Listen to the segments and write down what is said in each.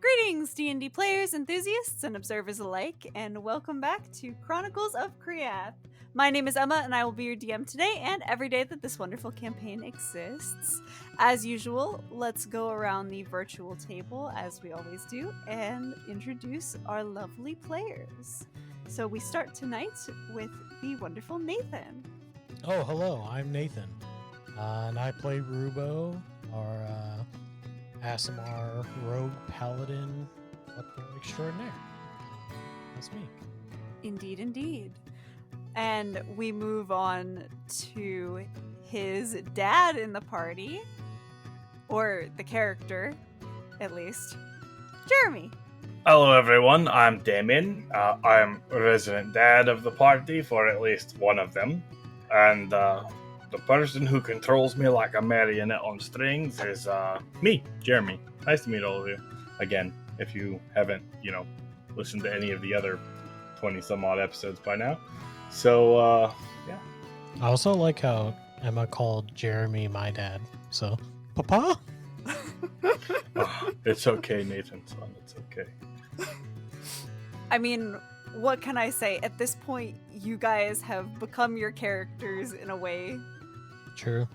Greetings, D&D players, enthusiasts, and observers alike, and welcome back to Chronicles of Kriath. My name is Emma, and I will be your DM today and every day that this wonderful campaign exists. As usual, let's go around the virtual table, as we always do, and introduce our lovely players. So we start tonight with the wonderful Nathan. Oh, hello, I'm Nathan, and I play Rubo, our Asimar rogue paladin extraordinaire. That's me. Indeed, indeed. And we move on to his dad in the party, or the character, at least, Jeremy. Hello everyone, I'm Damien. I'm resident dad of the party for at least one of them. And the person who controls me like a marionette on strings is me, Jeremy. Nice to meet all of you. Again, if you haven't, listened to any of the other 20 some odd episodes by now. So, yeah. I also like how Emma called Jeremy my dad. So, Papa? Oh, it's okay, Nathan, son. It's okay. I mean, what can I say? At this point, you guys have become your characters in a way. True.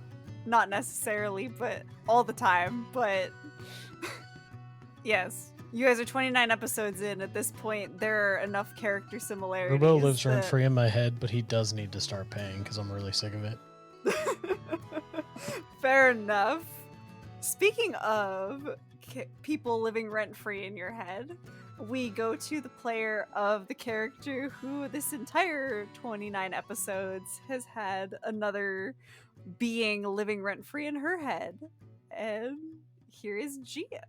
Not necessarily, but all the time. But yes, you guys are 29 episodes in. At this point, there are enough character similarities. Rubo lives rent-free in my head, but he does need to start paying because I'm really sick of it. Fair enough. Speaking of people living rent-free in your head, we go to the player of the character who this entire 29 episodes has had another being living rent-free in her head. And here is Gia.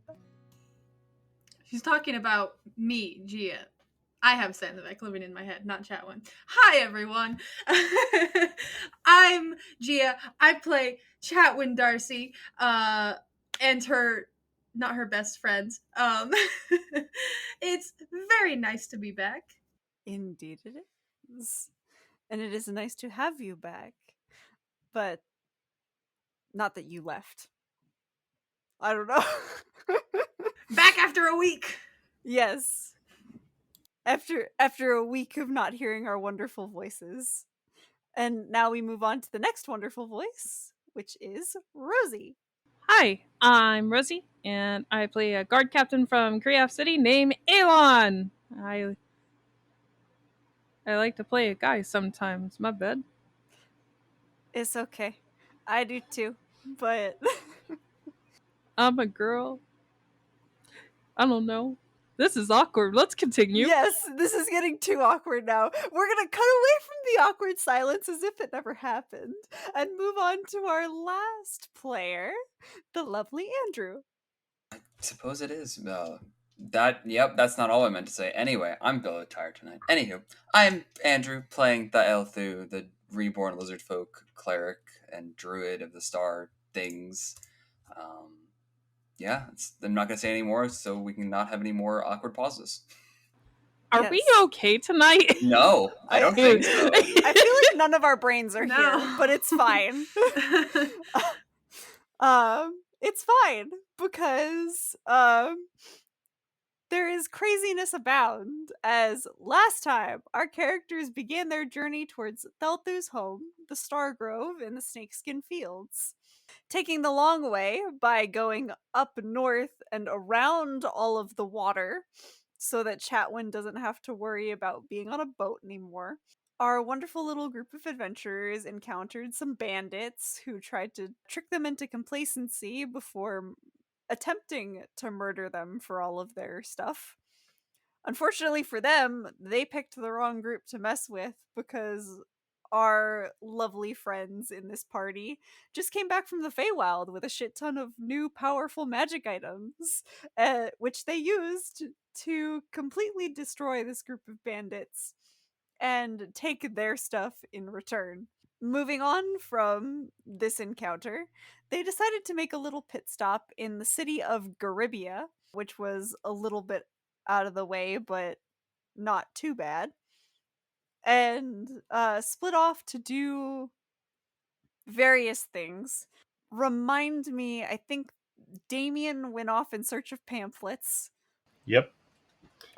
She's talking about me, Gia. I have Sandvik living in my head, not Chatwin. Hi, everyone. I'm Gia. I play Chatwin Darcy, and not her best friends. It's very nice to be back. Indeed it is. And it is nice to have you back. But not that you left. I don't know. Back after a week. Yes. After a week of not hearing our wonderful voices. And now we move on to the next wonderful voice, which is Rosie. Hi, I'm Rosie, and I play a guard captain from Kriath City named Elon. I like to play a guy sometimes. My bad. It's okay. I do too. But I'm a girl. I don't know. This is awkward. Let's continue. yes, this is getting too awkward now. We're going to cut away from the awkward silence as if it never happened and move on to our last player, the lovely Andrew. I suppose it is. That's not all I meant to say. Anyway, I'm Bill tired tonight. Anywho, I'm Andrew playing the Elthu, the reborn lizard folk cleric and druid of the star things. I'm not going to say any more so we can not have any more awkward pauses. Are Yes. we okay tonight? No, I don't think so. I feel like none of our brains are No. here, but it's fine. It's fine because there is craziness abound, as last time our characters began their journey towards Thelthu's home, the Star Grove in the Snakeskin Fields, taking the long way by going up north and around all of the water so that Chatwin doesn't have to worry about being on a boat anymore. Our wonderful little group of adventurers encountered some bandits who tried to trick them into complacency before attempting to murder them for all of their stuff. Unfortunately for them, they picked the wrong group to mess with because our lovely friends in this party just came back from the Feywild with a shit ton of new powerful magic items, which they used to completely destroy this group of bandits and take their stuff in return. Moving on from this encounter, they decided to make a little pit stop in the city of Guribia, which was a little bit out of the way, but not too bad, and split off to do various things. Remind me, I think Damien went off in search of pamphlets. Yep.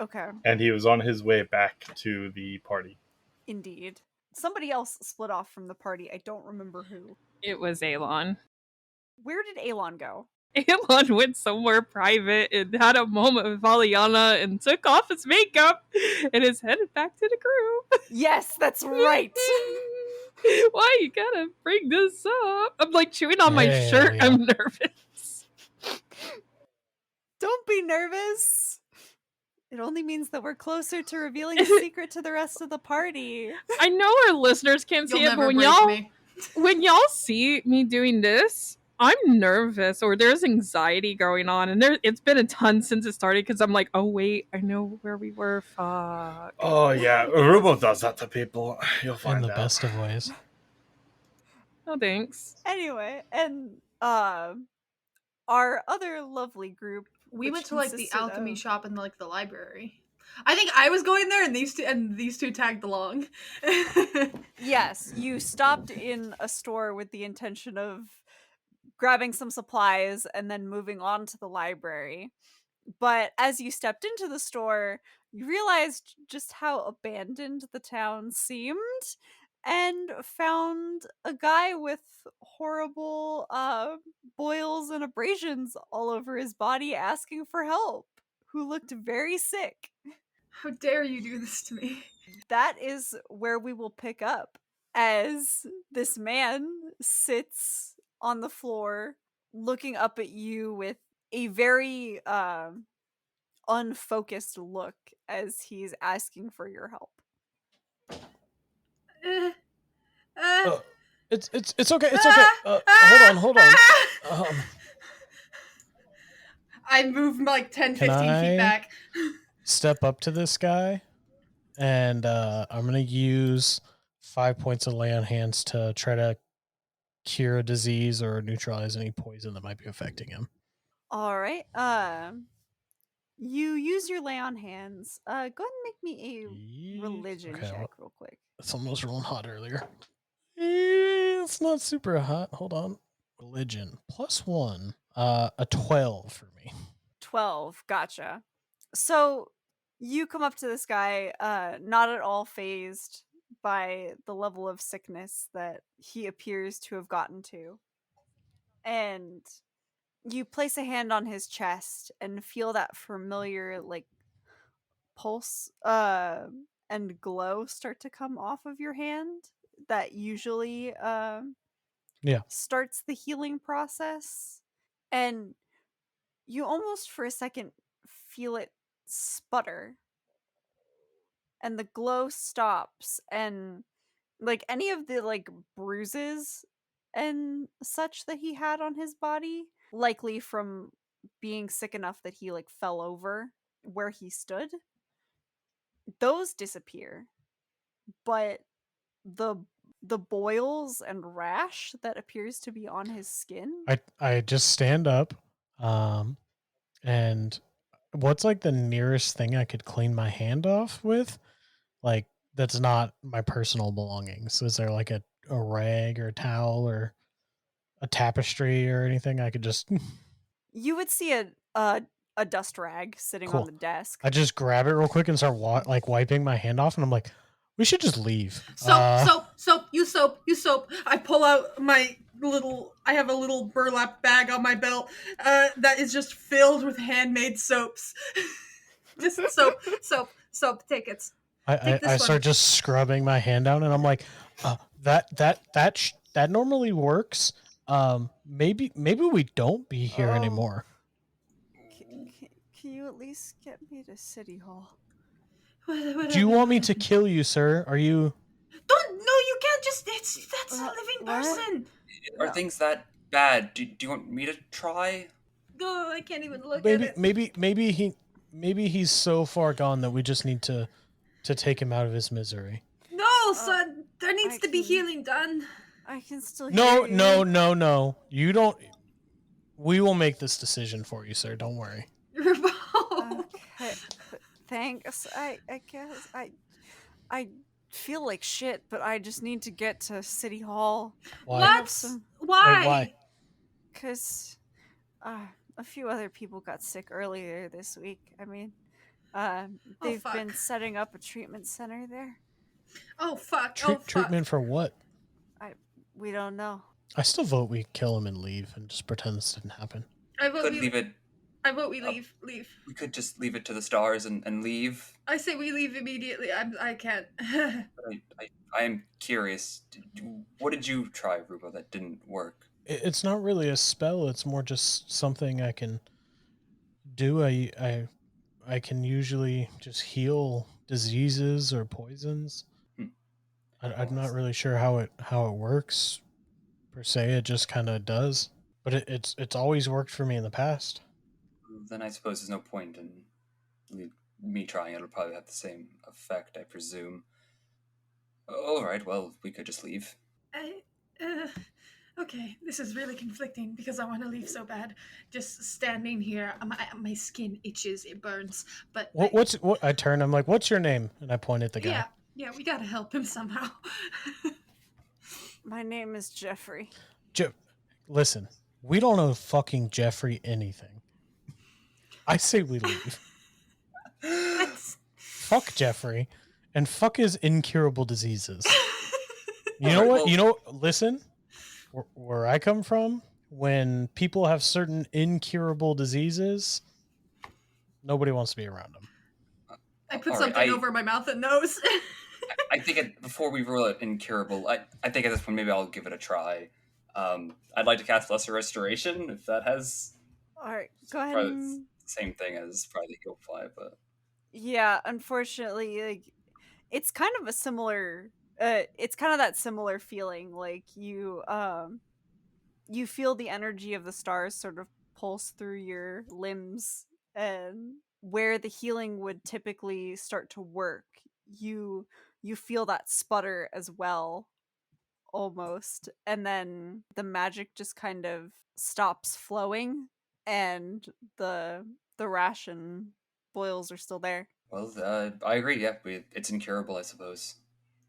Okay, And he was on his way back to the party. indeed. Somebody else split off from the party. I don't remember who. It was Alon. Where did Alon go? Alon went somewhere private and had a moment with Valiana and took off his makeup and is headed back to the crew. Yes, that's right. Why you gotta bring this up? I'm like chewing on my Hell shirt. yeah. I'm nervous. Don't be nervous. It only means that we're closer to revealing a secret to the rest of the party. I know our listeners can't You'll see it, never but when break y'all me. when y'all see me doing this, I'm nervous or there's anxiety going on, and it's been a ton since it started because I'm like, oh wait, I know where we were. Fuck. Oh yeah, Urubo does that to people. You'll In find the out. best of ways. Oh, thanks. Anyway, and our other lovely group. We which went to like the consisted alchemy of- shop and like the library. I think I was going there, and these two tagged along. Yes, you stopped in a store with the intention of grabbing some supplies and then moving on to the library. But as you stepped into the store, you realized just how abandoned the town seemed and found a guy with horrible boils and abrasions all over his body asking for help, who looked very sick. How dare you do this to me? That is where we will pick up as this man sits on the floor looking up at you with a very unfocused look as he's asking for your help. Uh, uh, It's okay. It's okay. Hold on. I moved like 10, Can 15 I- feet back. Step up to this guy, and I'm gonna use 5 points of lay on hands to try to cure a disease or neutralize any poison that might be affecting him. All right. You use your lay on hands. Go ahead and make me a religion Okay, check real quick. Someone was rolling hot earlier. It's not super hot. Hold on. Religion +1. A 12 for me. 12. Gotcha. So you come up to this guy, not at all phased by the level of sickness that he appears to have gotten to. And you place a hand on his chest and feel that familiar, like, pulse and glow start to come off of your hand that usually starts the healing process. And you almost for a second feel it sputter, and the glow stops, and like any of the like bruises and such that he had on his body, likely from being sick enough that he like fell over where he stood, those disappear. But the boils and rash that appears to be on his skin, I just stand up, and what's like the nearest thing I could clean my hand off with? Like that's not my personal belongings. Is there like a rag or a towel or a tapestry or anything I could just you would see a dust rag sitting on Cool. the desk. I just grab it real quick and start like wiping my hand off, and I'm like, we should just leave. Soap, you soap. I pull out my I have a little burlap bag on my belt that is just filled with handmade soaps. Just soap, take it. I Take this one. start just scrubbing my hand down, and I'm like, that normally works. Maybe we don't be here Oh. anymore. Can you at least get me to City Hall? Do you want me to kill you, sir? Are you? Don't, no, you can't just, that's a living What? person. Are things that bad? Do you want me to try? No, I can't even look at it. Maybe he's so far gone that we just need to take him out of his misery. No, son, there needs I to be can- healing done. I can still No, hear you. no. You don't. We will make this decision for you, sir. Don't worry. Okay, thanks. I guess I feel like shit, but I just need to get to City Hall. Why? I have What? some- Why? Wait, why? Cause a few other people got sick earlier this week. I mean, they've fuck. been setting up a treatment center there. Oh fuck. Oh fuck. Treatment for what? We don't know. I still vote we kill him and leave and just pretend this didn't happen. I vote Could we leave it. I vote we leave. Leave. We could just leave it to the stars and leave. I say we leave immediately. I can't. But I am curious. What did you try, Rubo, that didn't work? It's not really a spell. It's more just something I can do. I can usually just heal diseases or poisons. I'm not really sure how it works per se. It just kind of does, but it's always worked for me in the past. Then I suppose there's no point in me trying. It'll probably have the same effect, I presume. All right. Well, we could just leave. Okay, this is really conflicting because I want to leave so bad. Just standing here, my skin itches, it burns. But What I turn. I'm like, "What's your name?" And I point at the guy. Yeah, we gotta help him somehow. My name is Jeffrey. Listen, we don't know fucking Jeffrey anything. I say we leave. Fuck Jeffrey, and fuck his incurable diseases. You know what? Listen, where I come from, when people have certain incurable diseases, nobody wants to be around them. I put something over my mouth and nose. I think before we rule it incurable, I think at this point maybe I'll give it a try. I'd like to cast Lesser Restoration if that has. All right, go ahead. Same thing as probably the Heal Fly, but yeah, unfortunately, like it's kind of a similar. It's kind of that similar feeling, like you feel the energy of the stars sort of pulse through your limbs, and where the healing would typically start to work, you feel that sputter as well, almost, and then the magic just kind of stops flowing, and the ration boils are still there. Well, I agree. Yeah, it's incurable, I suppose.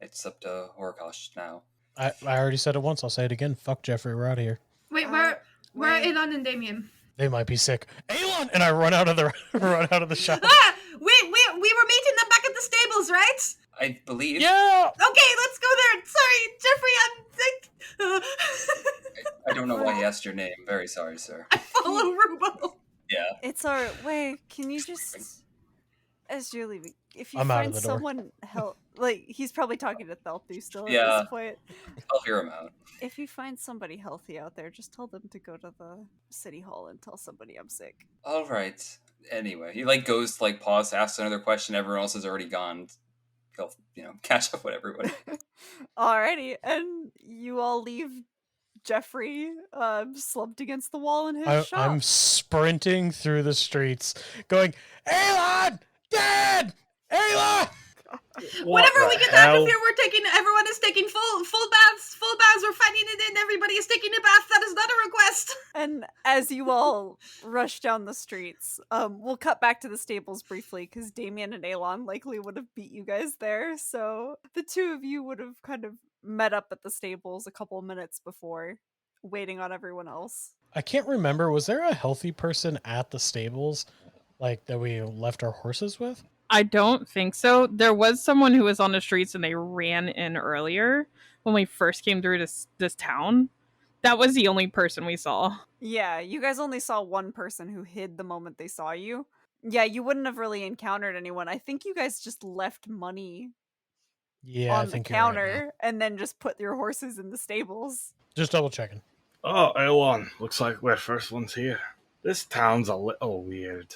It's up to Horikosh now. I already said it once. I'll say it again. Fuck Jeffrey. We're out of here. Wait, where are Elon and Damien? They might be sick. Elon! And I run out of the shop. Ah! We were meeting them back at the stables, right? I believe. Yeah! Okay, let's go there. Sorry, Jeffrey, I'm sick. I don't know why he asked your name. Very sorry, sir. I follow Rubo. Yeah. It's alright. Wait, can you just, as you're leaving, if you I'm out find of the door. someone help, like he's probably talking to Thelthu still at Yeah. this point. I'll hear him out. If you find somebody healthy out there, just tell them to go to the city hall and tell somebody I'm sick. All right. Anyway, he goes to pause, asks another question. Everyone else has already gone. He'll catch up with everybody. Alrighty, and you all leave Jeffrey slumped against the wall in his shop. I'm sprinting through the streets, going, Elon! Dad! Elon! Whenever we get out of here, everyone is taking full baths. Full baths. We're finding it in. Everybody is taking a bath. That is not a request. And as you all rush down the streets, we'll cut back to the stables briefly because Damien and Elon likely would have beat you guys there. So the two of you would have kind of met up at the stables a couple minutes before, waiting on everyone else. I can't remember. Was there a healthy person at the stables, that we left our horses with? I don't think so. There was someone who was on the streets and they ran in earlier when we first came through this town. That was the only person we saw. Yeah, you guys only saw one person who hid the moment they saw you. Yeah, you wouldn't have really encountered anyone. I think you guys just left money on the counter and then just put your horses in the stables. Just double checking. Oh, Elon, looks like we're first ones here. This town's a little weird.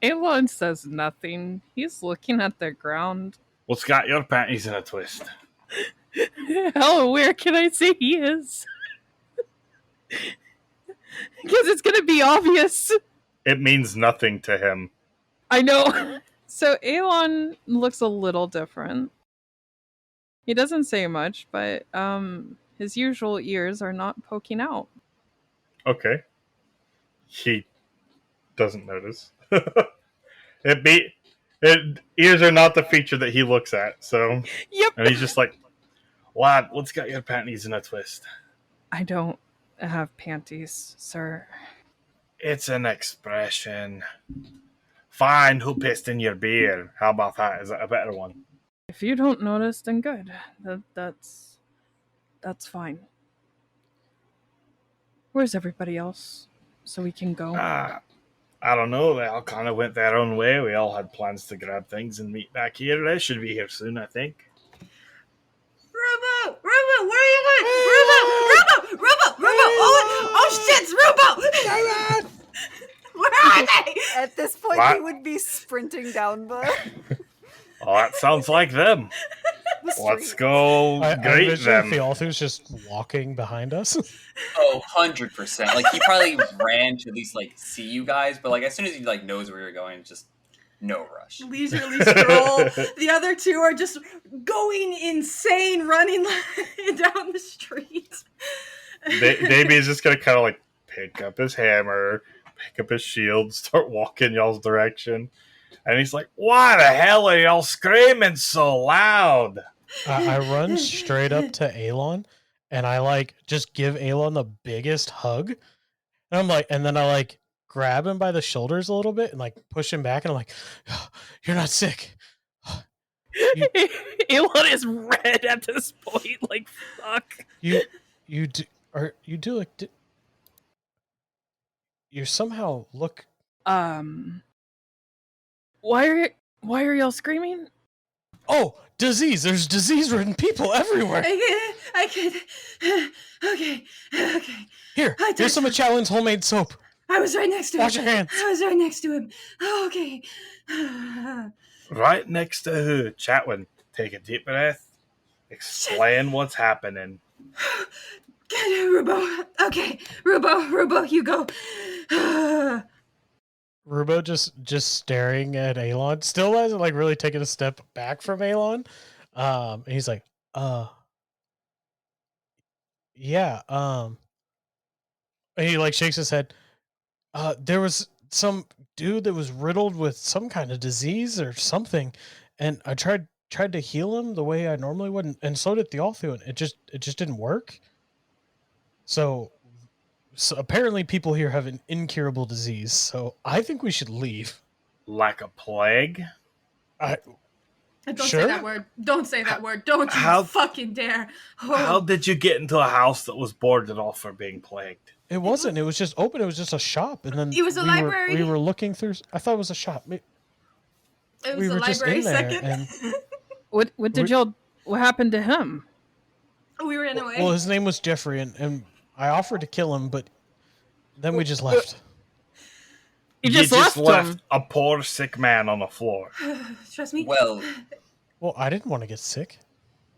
Elon says nothing. He's looking at the ground. What's got your panties in a twist? How aware can I say he is? Because it's going to be obvious. It means nothing to him. I know. So Elon looks a little different. He doesn't say much, but his usual ears are not poking out. Okay. He doesn't notice. Ears are not the feature that he looks at, so. Yep. And he's just like, lad, what's got your panties in a twist? I don't have panties, sir. It's an expression. Fine, who pissed in your beer? How about that? Is that a better one? If you don't notice, then good. That's fine. Where's everybody else? So we can go. I don't know. They all kind of went their own way. We all had plans to grab things and meet back here. They should be here soon, I think. Rubo! Rubo, where are you going? Rubo! Rubo! Rubo! Rubo! Oh shit, it's Rubo! Where are they? At this point, What? he would be sprinting down the Oh, that sounds like them. Let's street. go I greet envision them. Theothu's just walking behind us. Oh, 100%. Like, he probably ran to at least, like, see you guys, but, like, as soon as he, like, knows where you're going, it's just no rush. Leisurely stroll. The other two are just going insane, running down the street. Davey's just gonna kind of like pick up his hammer, pick up his shield, start walking y'all's direction. And he's like, why the hell are y'all screaming so loud? I run straight up to Alon, and I like just give Alon the biggest hug. And I'm like, and then I like grab him by the shoulders a little bit and like push him back, and I'm like, "You're not sick." Elon is red at this point. Like, fuck. You do like you somehow look. Why are y'all screaming? Oh, disease! There's disease-ridden people everywhere. I can. Okay. Here, I here's some of Chatwin's homemade soap. I was right next to him. Wash your hands. I was right next to him. Okay. Right next to who? Chatwin, take a deep breath. Explain what's happening. Get it, Rubo. Okay, Rubo, you go. Rubo just staring at Alon, still hasn't like really taken a step back from Alon. And he's like, yeah, and he like shakes his head. There was some dude that was riddled with some kind of disease or something, and I tried to heal him the way I normally would, and so did Theothu, and it just didn't work. So apparently people here have an incurable disease, so I think we should leave. Like a plague? Don't Sure? say that word. Don't say that word. Don't you How- fucking dare. Oh. How did you get into a house that was boarded off for being plagued? It wasn't. It was just open. It was just a shop, and then It was a library. We were looking through. I thought it was a shop. It was we the were just library in there, second. and What did y'all? What happened to him? We ran away. well, his name was Jeffrey, and I offered to kill him, but then we just left. You just left him. a poor sick man on the floor. Trust me. Well, Well, I didn't want to get sick.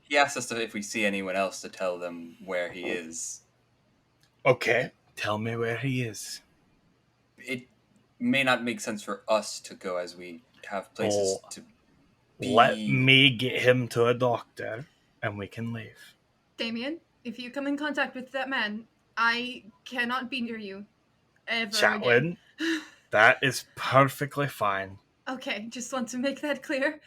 he asked us if we see anyone else to tell them where he is. Okay, tell me where he is. It may not make sense for us to go as we have places to be. Let me get him to a doctor, and we can leave. Damien, if you come in contact with that man, I cannot be near you ever Chatwin, that is perfectly fine. Okay, just want to make that clear.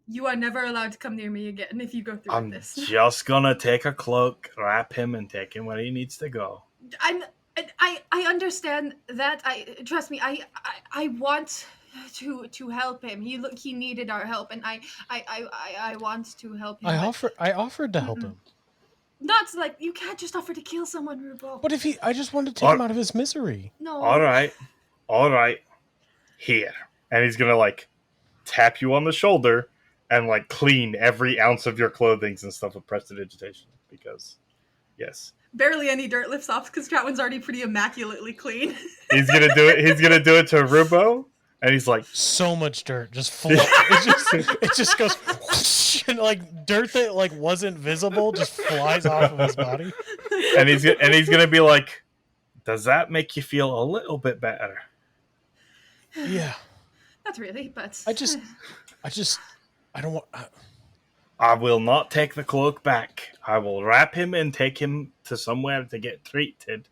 You are never allowed to come near me again if you go through I'm with this. just gonna take a cloak, wrap him, and take him where he needs to go. I understand that. Trust me. I want to help him. He needed our help, and I want to help him. I offered to help him. Not like you can't just offer to kill someone, Rubo. But I just wanted to take him out of his misery. No. All right, here. And he's gonna like tap you on the shoulder and like clean every ounce of your clothing and stuff with prestidigitation because, yes. Barely any dirt lifts off because Chatwin's already pretty immaculately clean. He's gonna do it. He's gonna do it to Rubo, and he's like, So much dirt just it just goes whoosh, and like dirt that like wasn't visible just flies off of his body. and he's gonna be like, does that make you feel a little bit better? Yeah. Not really, but I don't want. I will not take the cloak back. I will wrap him and take him to somewhere to get treated,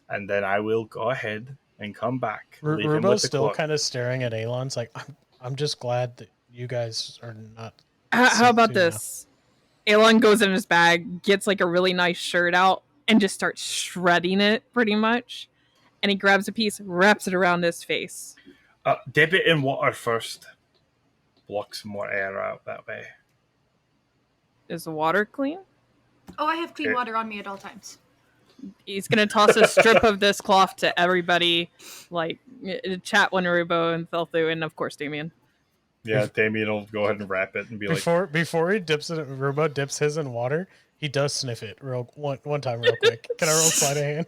and then I will go ahead and come back. Leave him with Rubo's the still cloak. kind of staring at Alon's like, I'm just glad that you guys are not. How about too now. this? Elon goes in his bag, gets like a really nice shirt out, and just starts shredding it pretty much. and he grabs a piece, wraps it around his face. Dip it in water first. Block some more air out that way. Is the water clean? Oh, I have clean Okay. water on me at all times. He's gonna toss a strip of this cloth to everybody, like Chatwin, Rubo, and Thelthu, and of course Damien. Yeah, Damien will go ahead and wrap it and be like, Before he dips it, Robo dips his in water. He does sniff it one time real quick. Can I roll sleight of hand?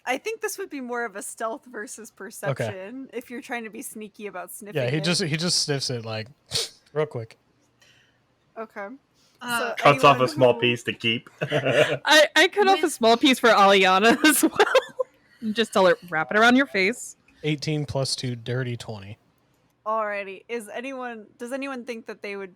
I think this would be more of a stealth versus perception if you're trying to be sneaky about sniffing. Yeah, he it. just sniffs it like real quick. Okay. Uh, cuts off a anyone small who- piece to keep. I cut off a small piece for Aliana as well. And just tell her, wrap it around your face. 18 plus 2, dirty 20. Alrighty. Does anyone think that they would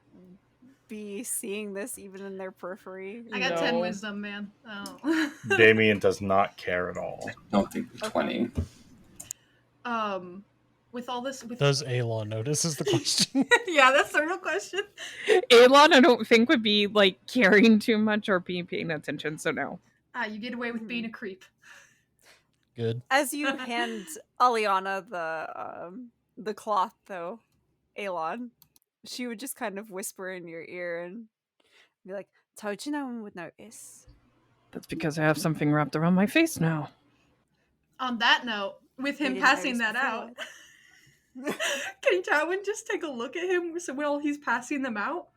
be seeing this even in their periphery? I got No. 10 wisdom, man. Oh. Damien does not care at all. Don't think 20. With all this, with Does Alon notice is the question? yeah, that's the real question. Alon, I don't think would be like caring too much or be paying attention, so no. You get away with being a creep. Good. As you hand Aliana the cloth, though, Alon, she would just kind of whisper in your ear and be like, "Told you no one would notice." That's because I have something wrapped around my face now. On that note, with him didn't passing notice that out, before. can Chatwin just take a look at him while he's passing them out?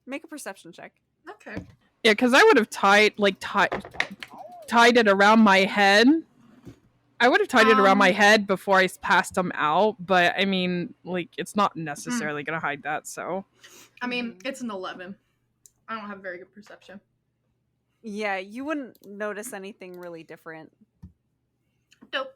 Make a perception check. Okay. Yeah, because I would have tied it around my head. I would have tied it around my head before I passed them out, but I mean, like, it's not necessarily gonna hide that, so. I mean, it's an 11. I don't have very good perception. Yeah, you wouldn't notice anything really different. Nope.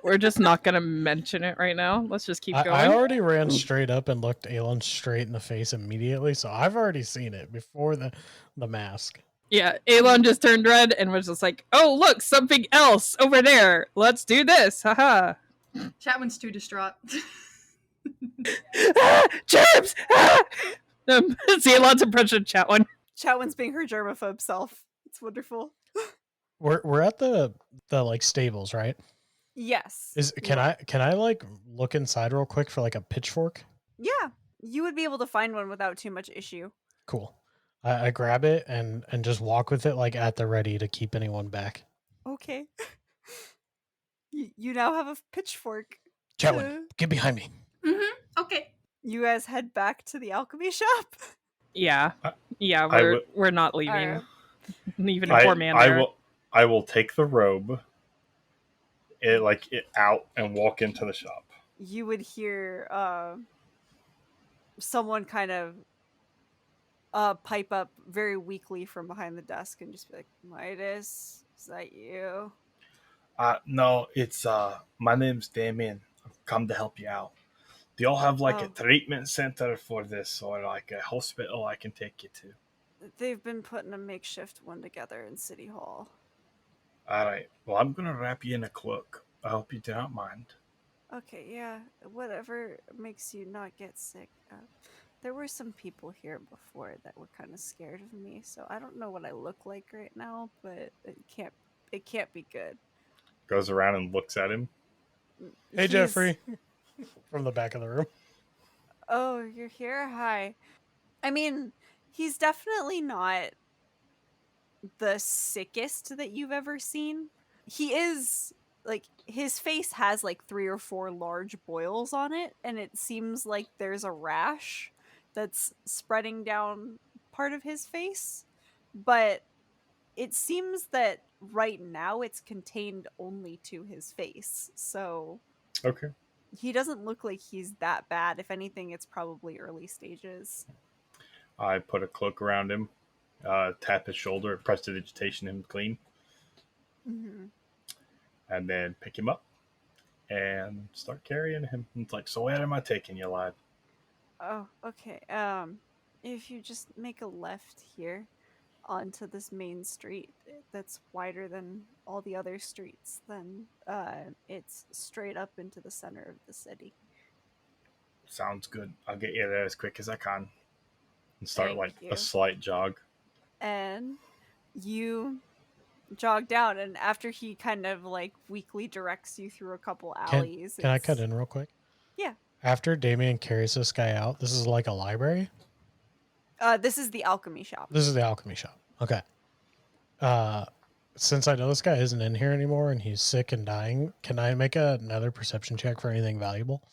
We're just not gonna mention it right now. Let's just keep going. I already ran straight up and looked Alon straight in the face immediately, so I've already seen it before the mask. Yeah, Alon just turned red and was just like, "Oh, look, something else over there. Let's do this, haha." Chatwin's too distraught. Germs! Ah! See Alon's impression of Chatwin. Chatwin's being her germaphobe self. It's wonderful. We're at the like stables, right? Yes. Can I like look inside real quick for like a pitchfork? Yeah, you would be able to find one without too much issue. Cool. I grab it and just walk with it like at the ready to keep anyone back. Okay. You now have a pitchfork. Chatwin, get behind me. Okay. You guys head back to the alchemy shop. Yeah, yeah, I we're not leaving. Alright. Even a poor man there. I will take the robe, it out and walk into the shop. You would hear someone kind of pipe up very weakly from behind the desk and just be like, "Midas, is that you?" No, it's my name's Damien. I've come to help you out. Do y'all have like a treatment center for this, or like a hospital I can take you to? They've been putting a makeshift one together in City Hall. All right. Well, I'm gonna wrap you in a cloak. I hope you do not mind. Okay, yeah, whatever makes you not get sick. There were some people here before that were kind of scared of me, so I don't know what I look like right now, but it can't be good. Goes around and looks at him. Hey, He's- Jeffrey. From the back of the room. Oh, you're here? Hi. I mean, he's definitely not the sickest that you've ever seen. He is, like, his face has like 3 or 4 large boils on it, and it seems like there's a rash that's spreading down part of his face. But it seems that right now it's contained only to his face. So Okay. he doesn't look like he's that bad. If anything, it's probably early stages. I put a cloak around him, tap his shoulder, prestidigitation him clean, Mm-hmm. and then pick him up and start carrying him. It's like, so where am I taking you, lad? Oh, okay. If you just make a left here onto this main street that's wider than all the other streets, then it's straight up into the center of the city. Sounds good. I'll get you there as quick as I can. And start Thank like you. a slight jog. And you jog down, and after he kind of like weakly directs you through a couple Can alleys, can I cut it's in real quick? yeah. After Damien carries this guy out, this is like a library. This is the alchemy shop. This is the alchemy shop. Okay. Uh, since I know this guy isn't in here anymore and he's sick and dying, can I make another perception check for anything valuable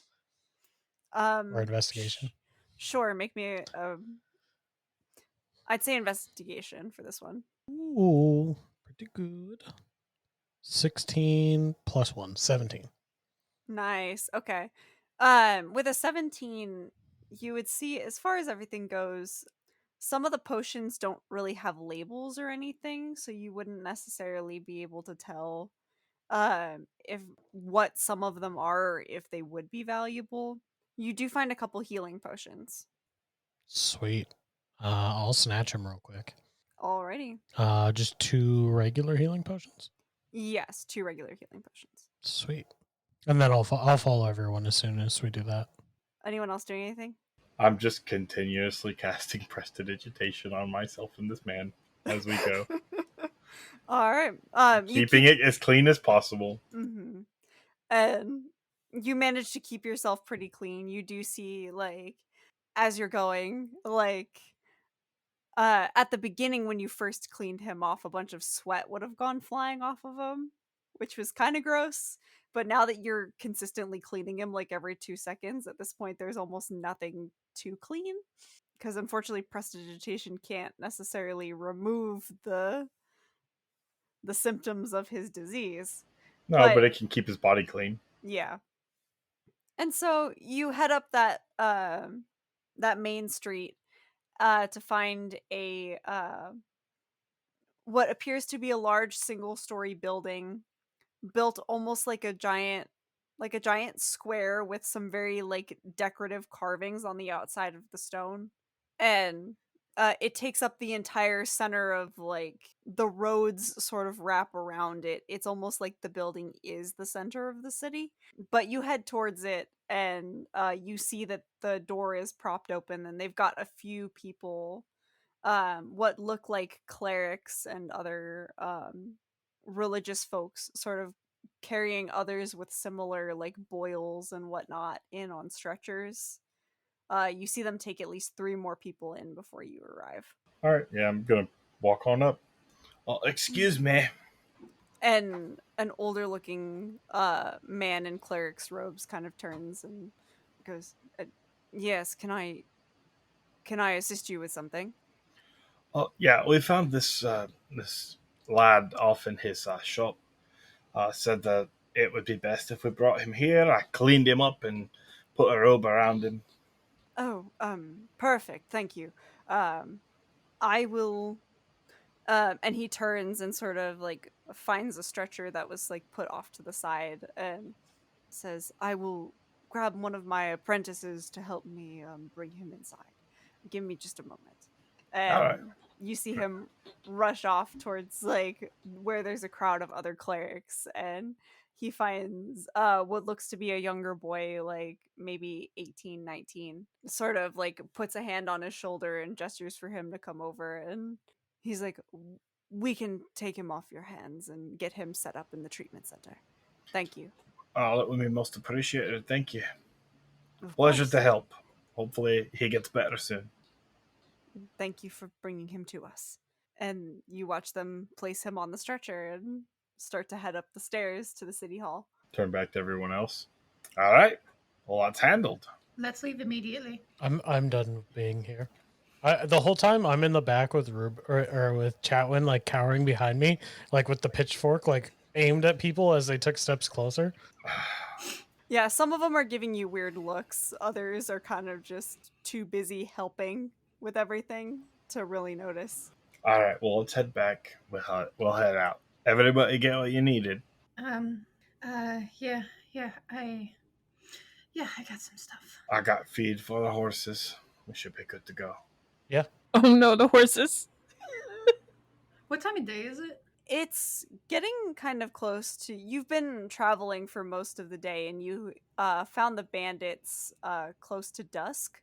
or investigation? Sure, make me I'd say investigation for this one. Ooh, pretty good. 16 plus 1, 17. Nice. Okay. With a 17, you would see, as far as everything goes, some of the potions don't really have labels or anything, so you wouldn't necessarily be able to tell if what some of them are, or if they would be valuable. You do find a couple healing potions. Sweet. I'll snatch him real quick. Alrighty. Just 2 regular healing potions. Yes, 2 regular healing potions. Sweet. And then I'll follow everyone as soon as we do that. Anyone else doing anything? I'm just continuously casting prestidigitation on myself and this man as we go. All right. Keeping it as clean as possible. Mm-hmm. And you manage to keep yourself pretty clean. You do see, like, as you're going, like, at the beginning when you first cleaned him off, a bunch of sweat would have gone flying off of him, which was kind of gross. But now that you're consistently cleaning him like every 2 seconds, at this point there's almost nothing to clean, because unfortunately prestidigitation can't necessarily remove the symptoms of his disease. No, but it can keep his body clean. Yeah. And so you head up that that main street to find a what appears to be a large single-story building built almost like a giant square with some very like decorative carvings on the outside of the stone. And it takes up the entire center of, like, the roads sort of wrap around it. It's almost like the building is the center of the city. But you head towards it, and you see that the door is propped open, and they've got a few people, what look like clerics and other religious folks, sort of carrying others with similar like boils and whatnot in on stretchers. You see them take at least 3 more people in before you arrive. All right, yeah, I'm gonna walk on up. Excuse me. And an older looking man in cleric's robes kind of turns and goes, yes, can I assist you with something? Oh, yeah, we found this lad off in his shop. Said that it would be best if we brought him here. I cleaned him up and put a robe around him. Oh, perfect. Thank you. I will. And he turns and sort of like finds a stretcher that was like put off to the side and says, "I will grab one of my apprentices to help me bring him inside. Give me just a moment." All right. And you see him rush off towards like where there's a crowd of other clerics, and he finds what looks to be a younger boy, like maybe 18, 19, sort of like puts a hand on his shoulder and gestures for him to come over, and he's like, "We can take him off your hands and get him set up in the treatment center. Thank you." Oh, that would be most appreciated. Thank you. Of Pleasure course. to help. Hopefully, he gets better soon. Thank you for bringing him to us. And you watch them place him on the stretcher and start to head up the stairs to the city hall. Turn back to everyone else. All right. Well, that's handled. Let's leave immediately. I'm done with being here. The whole time I'm in the back with or with Chatwin, like cowering behind me, like with the pitchfork, like aimed at people as they took steps closer. Yeah, some of them are giving you weird looks. Others are kind of just too busy helping with everything to really notice. All right. Well, let's head back. We'll head out. Everybody get what you needed. Yeah, I got some stuff. I got feed for the horses. We should be good to go. Yeah. Oh no, the horses. What time of day is it? It's getting kind of close to. You've been traveling for most of the day, and you found the bandits close to dusk.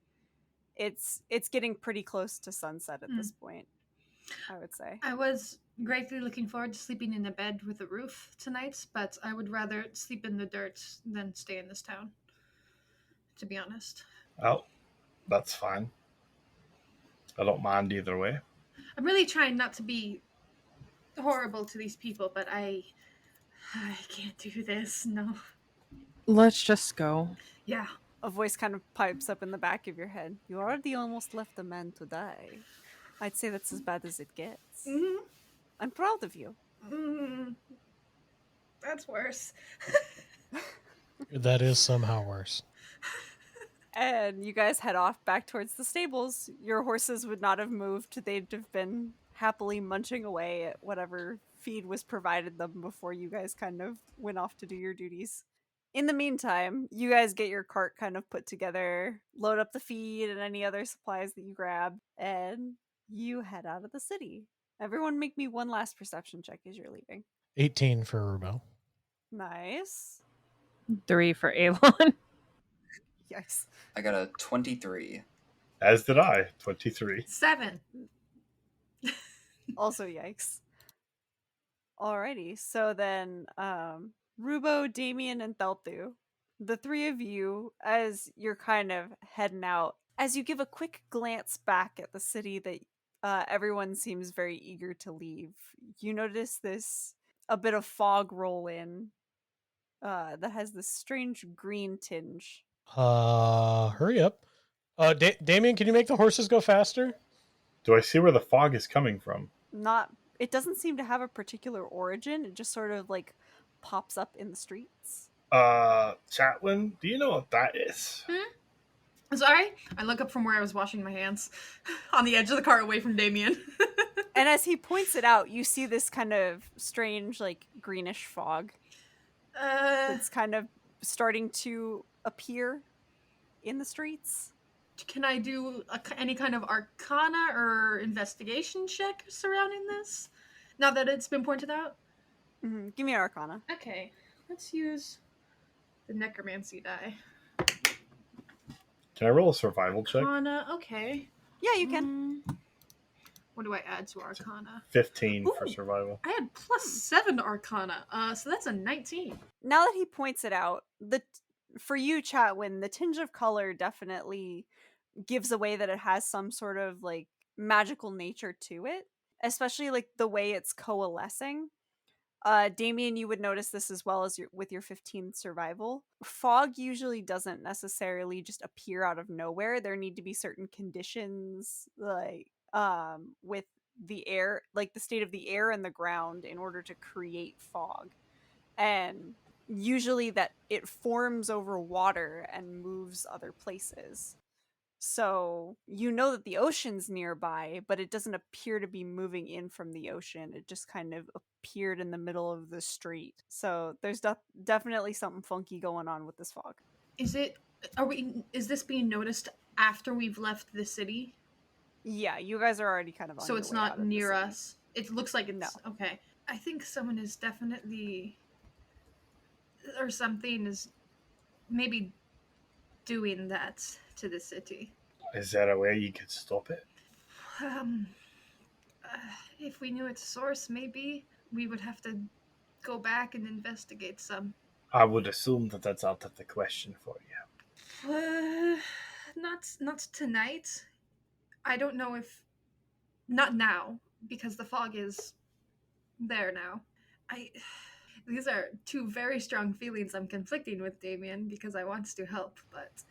It's getting pretty close to sunset at this point, I would say. I was greatly looking forward to sleeping in a bed with a roof tonight, but I would rather sleep in the dirt than stay in this town, to be honest. Well, that's fine. I don't mind either way. I'm really trying not to be horrible to these people, but I can't do this. No. Let's just go. Yeah. A voice kind of pipes up in the back of your head. You already almost left a man to die. I'd say that's as bad as it gets. Mm, I'm proud of you. mm, that's worse. That is somehow worse. And you guys head off back towards the stables. Your horses would not have moved. They'd have been happily munching away at whatever feed was provided them before you guys kind of went off to do your duties. In the meantime, you guys get your cart kind of put together, load up the feed and any other supplies that you grab, and you head out of the city. Everyone make me one last perception check as you're leaving. 18 for Rubo. Nice. 3 for Alon. Yes. I got a 23. As did I. 23. 7. Also yikes. Alrighty, so then Rubo, Damien, and Thelthu, the three of you, as you're kind of heading out, as you give a quick glance back at the city that everyone seems very eager to leave, you notice a bit of fog roll in that has this strange green tinge. Hurry up. Damien, can you make the horses go faster? Do I see where the fog is coming from? It doesn't seem to have a particular origin. It just sort of like pops up in the streets. Chatwin, do you know what that is? Sorry? I look up from where I was washing my hands on the edge of the car away from Damien. And as he points it out, you see this kind of strange, like, greenish fog that's kind of starting to appear in the streets. Can I do any kind of arcana or investigation check surrounding this? Now that it's been pointed out? Mm-hmm. Give me an arcana. Okay, let's use the necromancy die. Can I roll a survival check? Arcana, okay. Yeah, you can. What do I add to arcana? 15 for Ooh. survival. I had +7 arcana, so that's a 19. Now that he points it out, for you, Chatwin, the tinge of color definitely gives away that it has some sort of like magical nature to it, especially like the way it's coalescing. Damien, you would notice this as well as with your 15 survival. Fog usually doesn't necessarily just appear out of nowhere. There need to be certain conditions, like with the air, like the state of the air and the ground, in order to create fog. And usually that it forms over water and moves other places. So you know that the ocean's nearby, but it doesn't appear to be moving in from the ocean. It just kind of appeared in the middle of the street. So there's definitely something funky going on with this fog. Is this being noticed after we've left the city? Yeah, you guys are already kind of on So your it's way not out of the near city. us. It looks like it's No. okay. I think someone is definitely or something is maybe doing that to the city. Is there a way you could stop it? Um, if we knew its source, maybe we would have to go back and investigate some. I would assume that that's out of the question for you. Not tonight. I don't know if not now because the fog is there now. These are two very strong feelings I'm conflicting with Damien because I want to help, but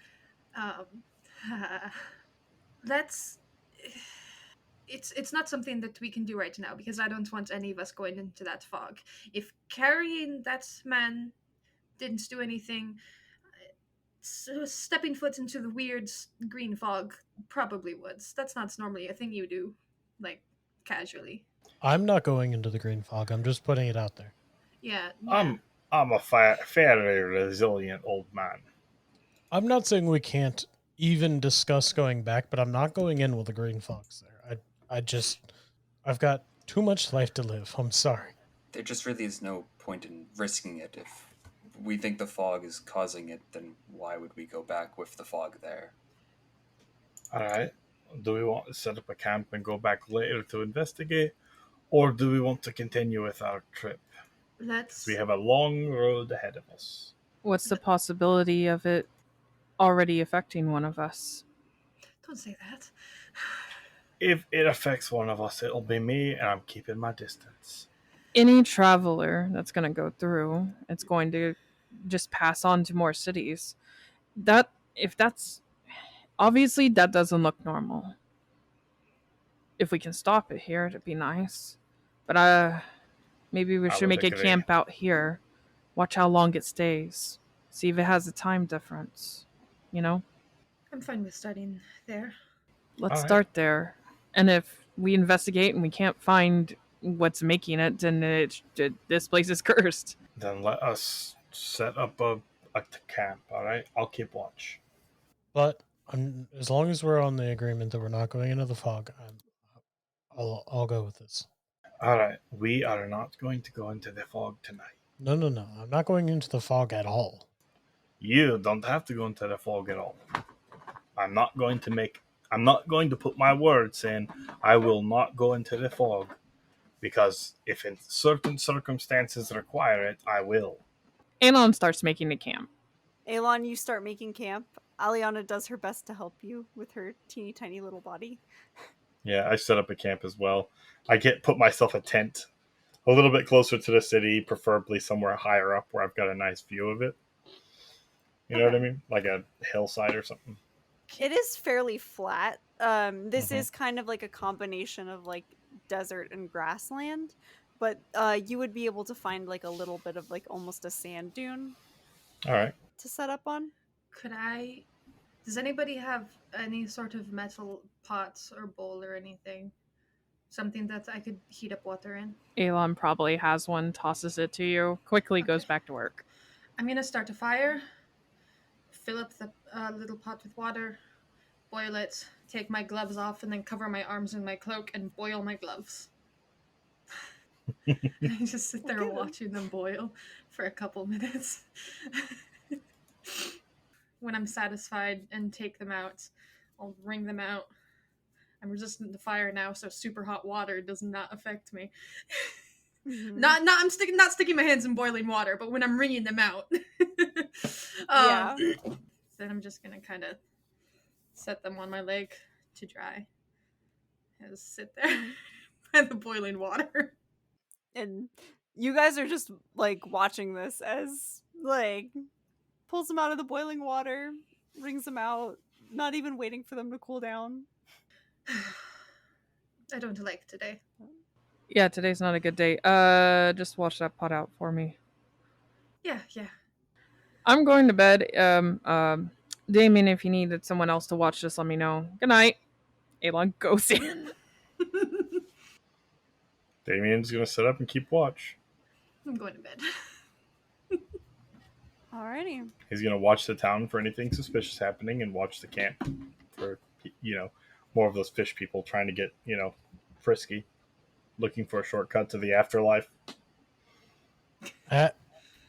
that's it's not something that we can do right now because I don't want any of us going into that fog. If carrying that man didn't do anything, stepping foot into the weird green fog probably would. That's not normally a thing you do, like casually. I'm not going into the green fog. I'm just putting it out there. Yeah. I'm a fairly resilient old man. I'm not saying we can't even discuss going back, but I'm not going in with the green fogs there. I've got too much life to live. I'm sorry. There just really is no point in risking it. If we think the fog is causing it, then why would we go back with the fog there? Alright. Do we want to set up a camp and go back later to investigate? Or do we want to continue with our trip? Because we Let's. have a long road ahead of us. What's the possibility of it already affecting one of us? Don't say that. If it affects one of us, it'll be me, and I'm keeping my distance. Any traveler that's going to go through, it's going to just pass on to more cities. That, if that's, obviously, that doesn't look normal. If we can stop it here, it'd be nice. But maybe we I should would make a agree. camp out here. Watch how long it stays. See if it has a time difference. You know? I'm fine with starting there. Let's All right. start there. And if we investigate and we can't find what's making it, then this place is cursed. Then let us set up a camp, all right? I'll keep watch. But as long as we're on the agreement that we're not going into the fog, I'll go with this. All right. We are not going to go into the fog tonight. No, no, no. I'm not going into the fog at all. You don't have to go into the fog at all. I'm not going to put my word saying I will not go into the fog, because if in certain circumstances require it, I will. Anon starts making a camp. Elon, you start making camp. Aliana does her best to help you with her teeny tiny little body. Yeah, I set up a camp as well. I put myself a tent a little bit closer to the city, preferably somewhere higher up where I've got a nice view of it. You know what I mean? Like a hillside or something. It is fairly flat. This Mhm. is kind of like a combination of like desert and grassland, but you would be able to find like a little bit of like almost a sand dune All right. to set up on. Could I? Does anybody have any sort of metal pots or bowl or anything? Something that I could heat up water in? Elon probably has one, tosses it to you, quickly goes Okay. back to work. I'm gonna start a fire, fill up the little pot with water, boil it, take my gloves off, and then cover my arms in my cloak and boil my gloves. I just sit there Okay, then. watching them boil for a couple minutes. When I'm satisfied and take them out, I'll wring them out. I'm resistant to fire now, so super hot water does not affect me. Mhm. Not sticking my hands in boiling water, but when I'm wringing them out. Yeah. Then I'm just gonna kind of set them on my leg to dry. Just sit there by the boiling water. And you guys are just like watching this as like pulls them out of the boiling water, wrings them out, not even waiting for them to cool down. I don't like today. Yeah, today's not a good day. Just wash that pot out for me. Yeah. I'm going to bed. Damien, if you needed someone else to watch this, let me know. Good night. Elon goes in. Damien's going to set up and keep watch. I'm going to bed. Alrighty. He's going to watch the town for anything suspicious happening and watch the camp for, more of those fish people trying to get, frisky, looking for a shortcut to the afterlife.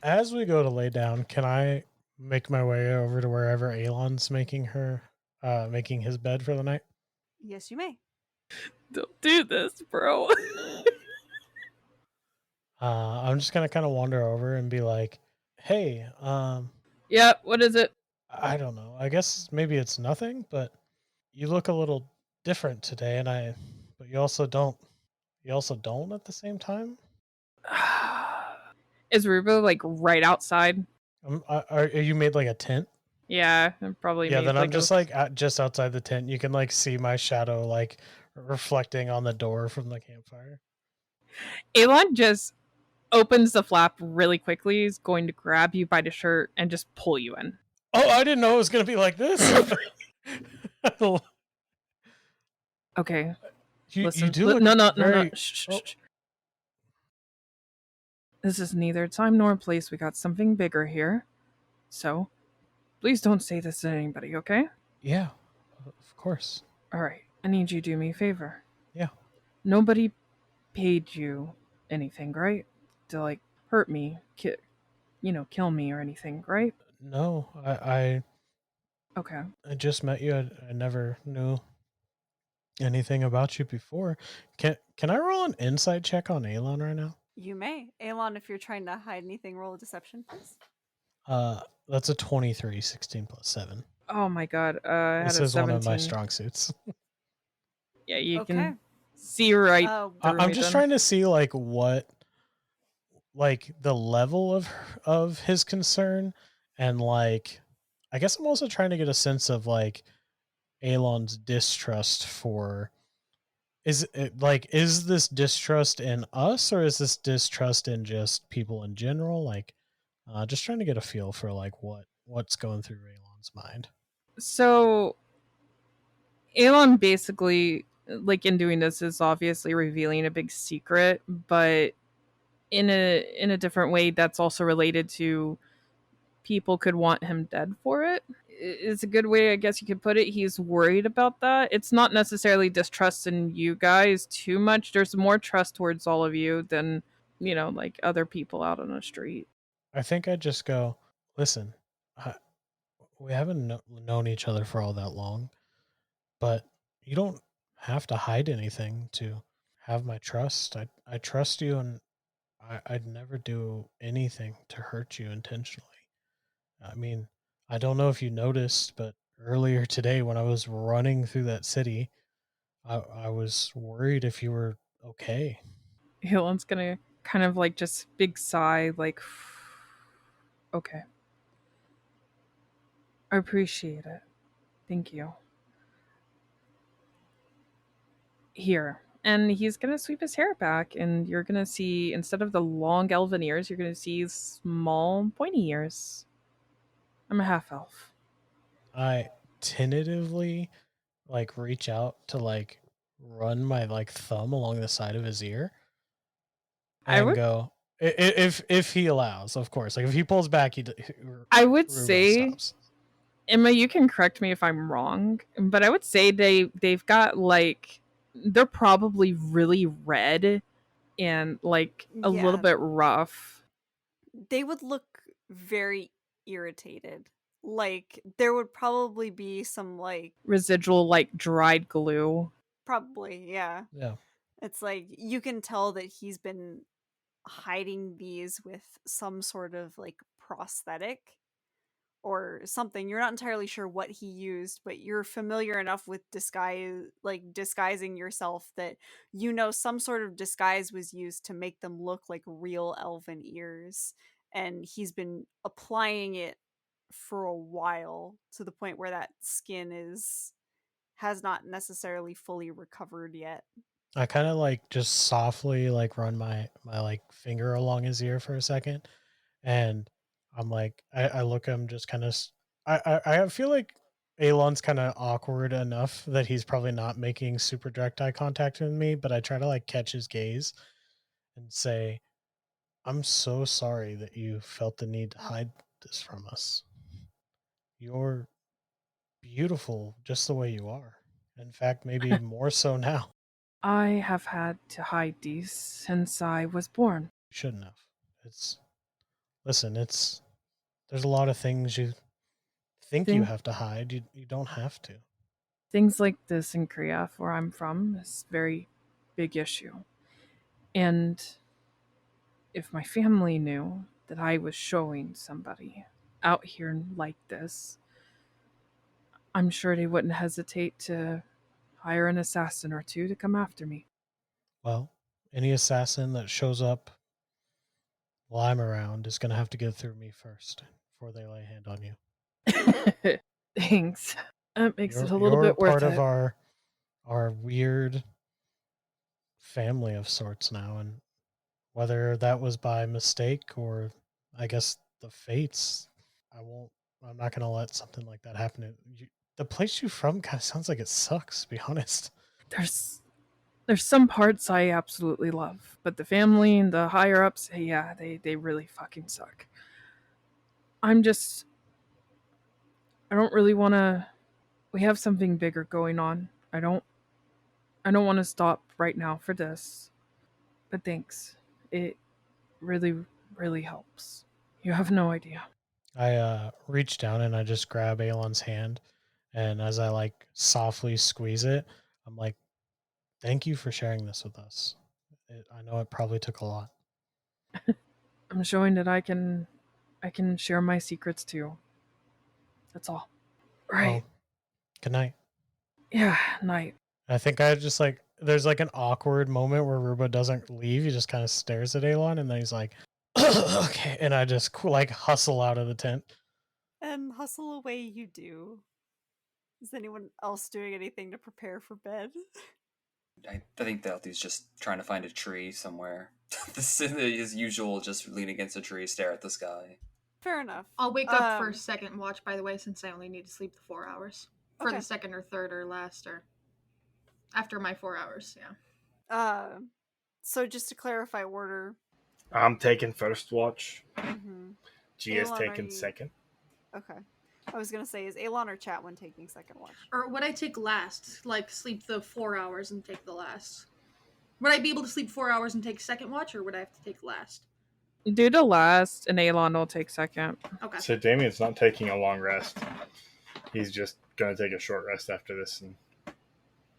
As we go to lay down, can I make my way over to wherever Alon's making his bed for the night? Yes, you may. Don't do this, bro. I'm just gonna kind of wander over and be like, "Hey, Yeah, what is it? I don't know. I guess maybe it's nothing, but you look a little different today, but you also don't. You also don't at the same time. Is Rubo like right outside? Are you made like a tent? Yeah, I'm probably Yeah, made then I'm like just a. like just outside the tent. You can like see my shadow like reflecting on the door from the campfire. Elon just opens the flap really quickly. He's going to grab you by the shirt and just pull you in. Oh, I didn't know it was gonna be like this. Okay, you listen. do look No. very. Shh, shh, Oh, shh. This is neither time nor place. We got something bigger here. So, please don't say this to anybody, okay? yeah, of course. Alright, I need you to do me a favor. Yeah. Nobody paid you anything, right? To like hurt me, kill me or anything, right? No, Okay. I just met you. I never knew. anything about you before. Can I roll an insight check on Alon right now? You may. Alon, if you're trying to hide anything, roll a deception, please. That's a 23, 16 plus 7. Oh my god, I had This a is one of my 17. strong suits. Yeah, you Okay. can see right Uh, through I'm me just then. trying to see like what like the level of his concern, and like I guess I'm also trying to get a sense of like Alon's distrust for, is this distrust in us, or is this distrust in just people in general? Like just trying to get a feel for like what's going through Alon's mind. So, Alon basically, like in doing this, is obviously revealing a big secret, but in a different way that's also related to people could want him dead for it. It's a good way, I guess you could put it. He's worried about that. It's not necessarily distrust in you guys too much. There's more trust towards all of you than, like other people out on the street. I think I just go, listen, I, we haven't known each other for all that long, but you don't have to hide anything to have my trust. I trust you, and I'd never do anything to hurt you intentionally. I mean, I don't know if you noticed, but earlier today when I was running through that city, I was worried if you were okay. Helen's gonna kind of like just big sigh, like, okay. I appreciate it. Thank you. Here. And he's gonna sweep his hair back, and you're gonna see, instead of the long elven ears, you're gonna see small pointy ears. I'm a half elf. I tentatively like reach out to like run my like thumb along the side of his ear I and would go, if he allows, of course. Like if he pulls back, I would Rubo say, stops. Emma, you can correct me if I'm wrong, but I would say they've got like, they're probably really red and like a little yeah, bit rough. they would look very irritated. Like, there would probably be some, like, Residual like dried glue. probably, yeah. Yeah. It's like you can tell that he's been hiding these with some sort of like prosthetic or something. You're not entirely sure what he used, but you're familiar enough with disguising yourself that you know some sort of disguise was used to make them look like real elven ears. And he's been applying it for a while to the point where that skin is has not necessarily fully recovered yet. I kind of like just softly like run my like finger along his ear for a second, and I'm like, I look him just kind of. I feel like Alon's kind of awkward enough that he's probably not making super direct eye contact with me, but I try to like catch his gaze and say, "I'm so sorry that you felt the need to hide this from us. You're beautiful just the way you are. In fact, maybe more so now. I have had to hide these since I was born. You shouldn't have. It's listen, there's a lot of things you think you Thing, have to hide. You don't have to. things like this in Korea, where I'm from, is a very big issue. And if my family knew that I was showing somebody out here like this, I'm sure they wouldn't hesitate to hire an assassin or two to come after me. Well, any assassin that shows up while I'm around is gonna have to go through me first before they lay a hand on you. Thanks. That makes it a little You're bit worth part of it. our weird family of sorts now, and whether that was by mistake or I guess the fates, I won't. I'm not gonna let something like that happen. The place you from kind of sounds like it sucks. To be honest. There's there's some parts I absolutely love, but the family and the higher ups, yeah, they really fucking suck. I'm just I don't really want to. We have something bigger going on. I don't want to stop right now for this. But thanks. It really really helps. You have no idea. I reach down and I just grab Alon's hand, and as I like softly squeeze it, I'm like, Thank you for sharing this with us. I know it probably took a lot. I'm showing that I can share my secrets too. That's all. Right. Well, good night. Yeah, night. I think I just like there's like an awkward moment where Ruba doesn't leave. He just kind of stares at Elon, and then he's like, "Okay," and I just like hustle out of the tent. And hustle away you do. Is anyone else doing anything to prepare for bed? I think the Elthu's just trying to find a tree somewhere. This is his usual, just lean against a tree, stare at the sky. Fair enough. I'll wake up for second watch, by the way, since I only need to sleep the 4 hours. For Okay. the second or third or last or after my 4 hours, yeah. So just to clarify order. I'm taking first watch. Mm-hmm. Gia's Elon, taking are you- second. Okay. I was gonna say, is Elon or Chatwin taking second watch? Or would I take last? Like, sleep the 4 hours and take the last? Would I be able to sleep 4 hours and take second watch, or would I have to take last? Do the last, and Elon will take second. Okay. So Damien's not taking a long rest. He's just going to take a short rest after this and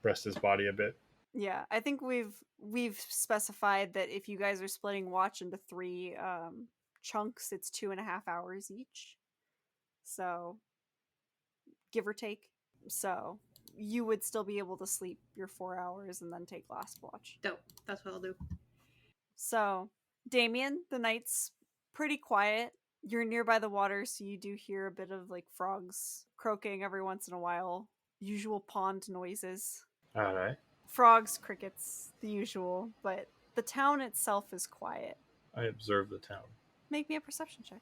rest his body a bit. Yeah, I think we've specified that if you guys are splitting watch into 3 chunks, it's 2.5 hours each. So give or take. So you would still be able to sleep your 4 hours and then take last watch. Dope. That's what I'll do. So, Damien, the night's pretty quiet. You're nearby the water, so you do hear a bit of like frogs croaking every once in a while. Usual pond noises. All right. Frogs, crickets, the usual, but the town itself is quiet. I observe the town. Make me a perception check.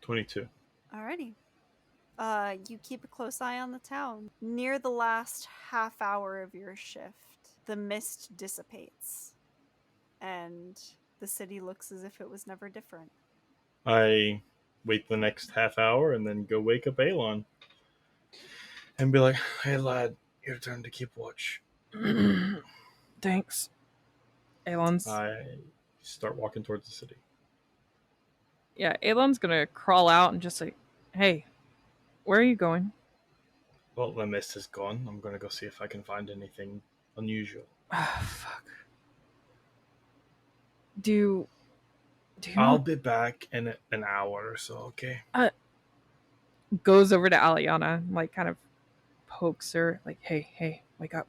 22. Alrighty. You keep a close eye on the town. Near the last half hour of your shift, the mist dissipates, and the city looks as if it was never different. I wait the next half hour and then go wake up Elon and be like, "Hey lad, your turn to keep watch." Thanks. Elon's I start walking towards the city. Yeah, Elon's gonna crawl out and just like, hey, where are you going? Well, the mist is gone. I'm going to go see if I can find anything unusual. Ah, fuck. Do you I'll know- be back in an hour or so, okay? goes over to Aliana, like kind of pokes her, like, hey, wake up.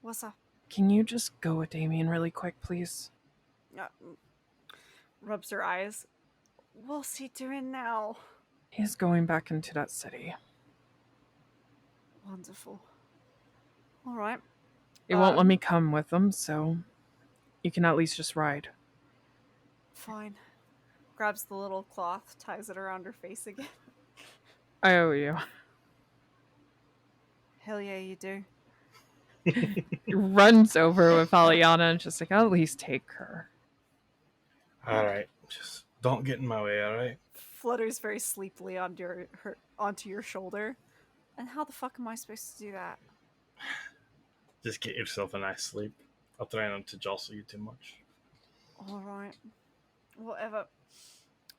What's up? Can you just go with Damien really quick, please? Rubs her eyes. What's he doing now? He's going back into that city. Wonderful. All right. It won't let me come with him, so you can at least just ride. Fine. Grabs the little cloth, ties it around her face again. I owe you. Hell yeah, you do. Runs over with Aliana and just like, I'll at least take her. All right. Just don't get in my way, all right? Flutters very sleepily onto your shoulder. And how the fuck am I supposed to do that? Just get yourself a nice sleep. I'll try not to jostle you too much. All right. Whatever.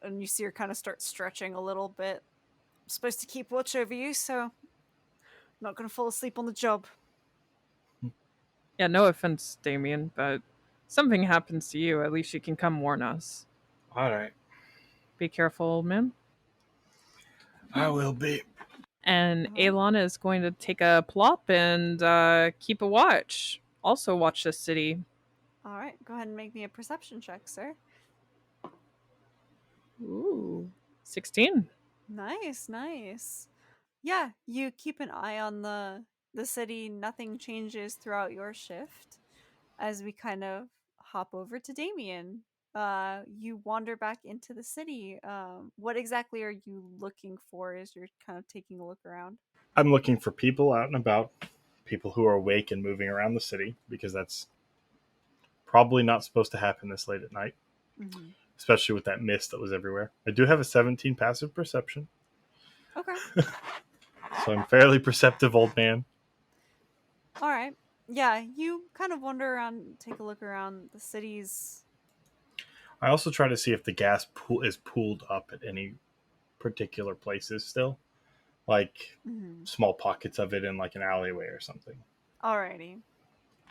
And you see her kind of start stretching a little bit. I'm supposed to keep watch over you, so I'm not going to fall asleep on the job. Yeah, no offense, Damien, but something happens to you, at least you can come warn us. All right. Be careful, old man. I will be. And Alana is going to take a plop and keep a watch. Also watch the city. All right. Go ahead and make me a perception check, sir. Ooh. 16. Nice. Yeah, you keep an eye on the city. Nothing changes throughout your shift. As we kind of hop over to Damien, you wander back into the city. What exactly are you looking for as you're kind of taking a look around? I'm looking for people out and about, people who are awake and moving around the city, because that's probably not supposed to happen this late at night, especially with that mist that was everywhere. I do have a 17 passive perception. Okay. So I'm fairly perceptive, old man. All right. Yeah, you kind of wander around, take a look around the cities. I also try to see if the gas pool is pooled up at any particular places still. like Mhm. small pockets of it in like an alleyway or something. Alrighty.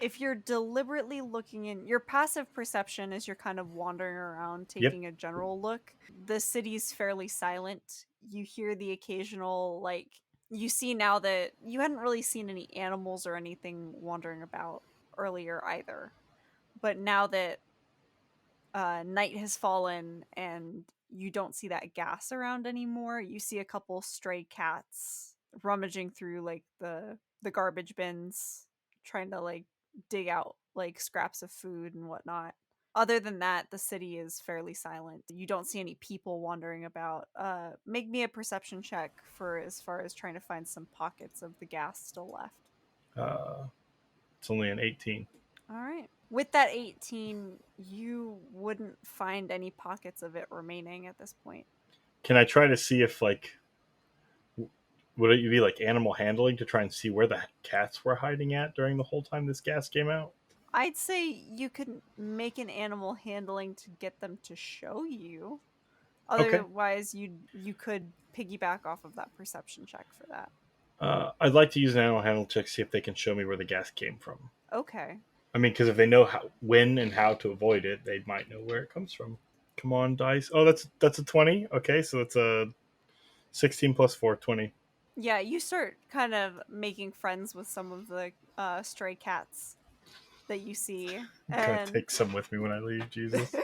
If you're deliberately looking in your passive perception as you're kind of wandering around Yep. taking a general look, the city's fairly silent. You hear the occasional you see now that you hadn't really seen any animals or anything wandering about earlier either. But now that night has fallen and you don't see that gas around anymore, you see a couple stray cats rummaging through like the garbage bins, trying to like dig out like scraps of food and whatnot. Other than that, the city is fairly silent. You don't see any people wandering about. Make me a perception check for as far as trying to find some pockets of the gas still left. Uh, it's only an 18. All right. With that 18, you wouldn't find any pockets of it remaining at this point. Can I try to see if like would it be like animal handling to try and see where the cats were hiding at during the whole time this gas came out? I'd say you could make an animal handling to get them to show you. Okay. Otherwise, you could piggyback off of that perception check for that. I'd like to use an animal handling check to see if they can show me where the gas came from. Okay. I mean, because if they know how, when, and how to avoid it, they might know where it comes from. Come on, dice. Oh, that's a 20. Okay, so it's a 16 plus 4, 20. Yeah, you start kind of making friends with some of the stray cats that you see, I'm gonna and take some with me when I leave. Jesus.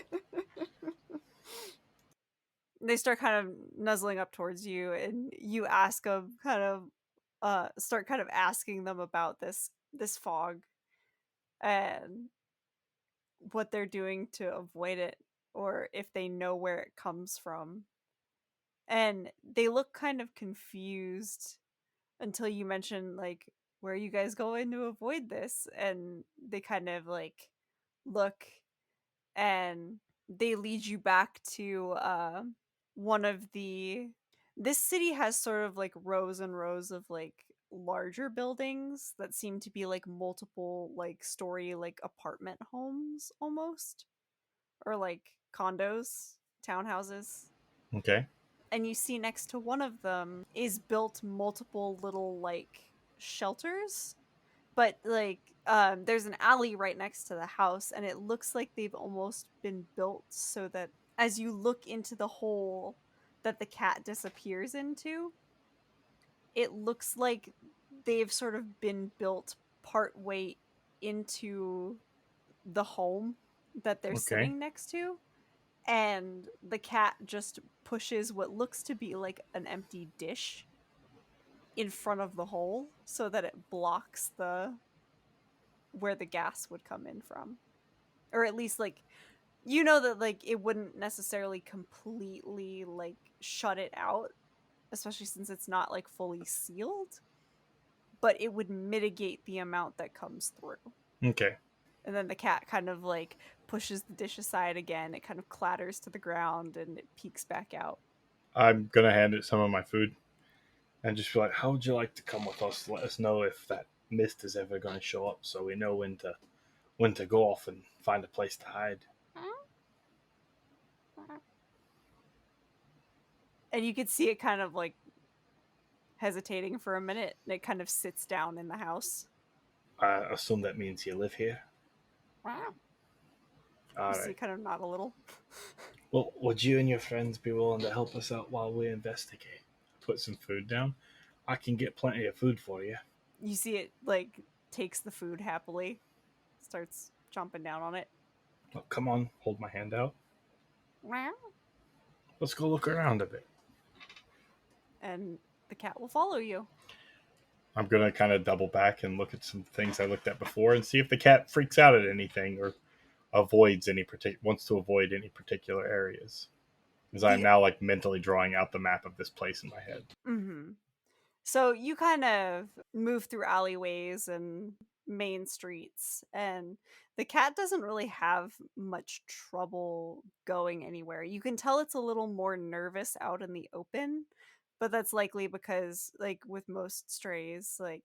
they start kind of nuzzling up towards you, and you ask them kind of start kind of asking them about this fog and what they're doing to avoid it, or if they know where it comes from. And they look kind of confused until you mention like, where are you guys going to avoid this? And they kind of like look, and they lead you back to one of the this city has sort of like rows and rows of like larger buildings that seem to be like multiple like story like apartment homes almost, or like condos, townhouses. Okay. And you see next to one of them is built multiple little like shelters, but like there's an alley right next to the house, and it looks like they've almost been built so that as you look into the hole that the cat disappears into, it looks like they've sort of been built part way into the home that they're Okay. sitting next to, and the cat just pushes what looks to be like an empty dish in front of the hole so that it blocks the where the gas would come in from, or at least like you know that like it wouldn't necessarily completely like shut it out, especially since it's not like fully sealed, but it would mitigate the amount that comes through. Okay. And then the cat kind of like pushes the dish aside again, it kind of clatters to the ground and it peeks back out. I'm gonna hand it some of my food and just be like, "How would you like to come with us to let us know if that mist is ever going to show up, so we know when to go off and find a place to hide." And you could see it kind of like hesitating for a minute, and it kind of sits down in the house. I assume that means you live here. You All see right. it kind of nod a little. Well, would you and your friends be willing to help us out while we investigate? Put some food down. I can get plenty of food for you. You see it like takes the food happily, starts chomping down on it. Oh, come on, hold my hand out. Let's go look around a bit. And the cat will follow you. I'm gonna kind of double back and look at some things I looked at before and see if the cat freaks out at anything or wants to avoid any particular areas. Because I'm The now like mentally drawing out the map of this place in my head. mm-hmm. So you kind of move through alleyways and main streets, and the cat doesn't really have much trouble going anywhere. You can tell it's a little more nervous out in the open, but that's likely because, like with most strays, like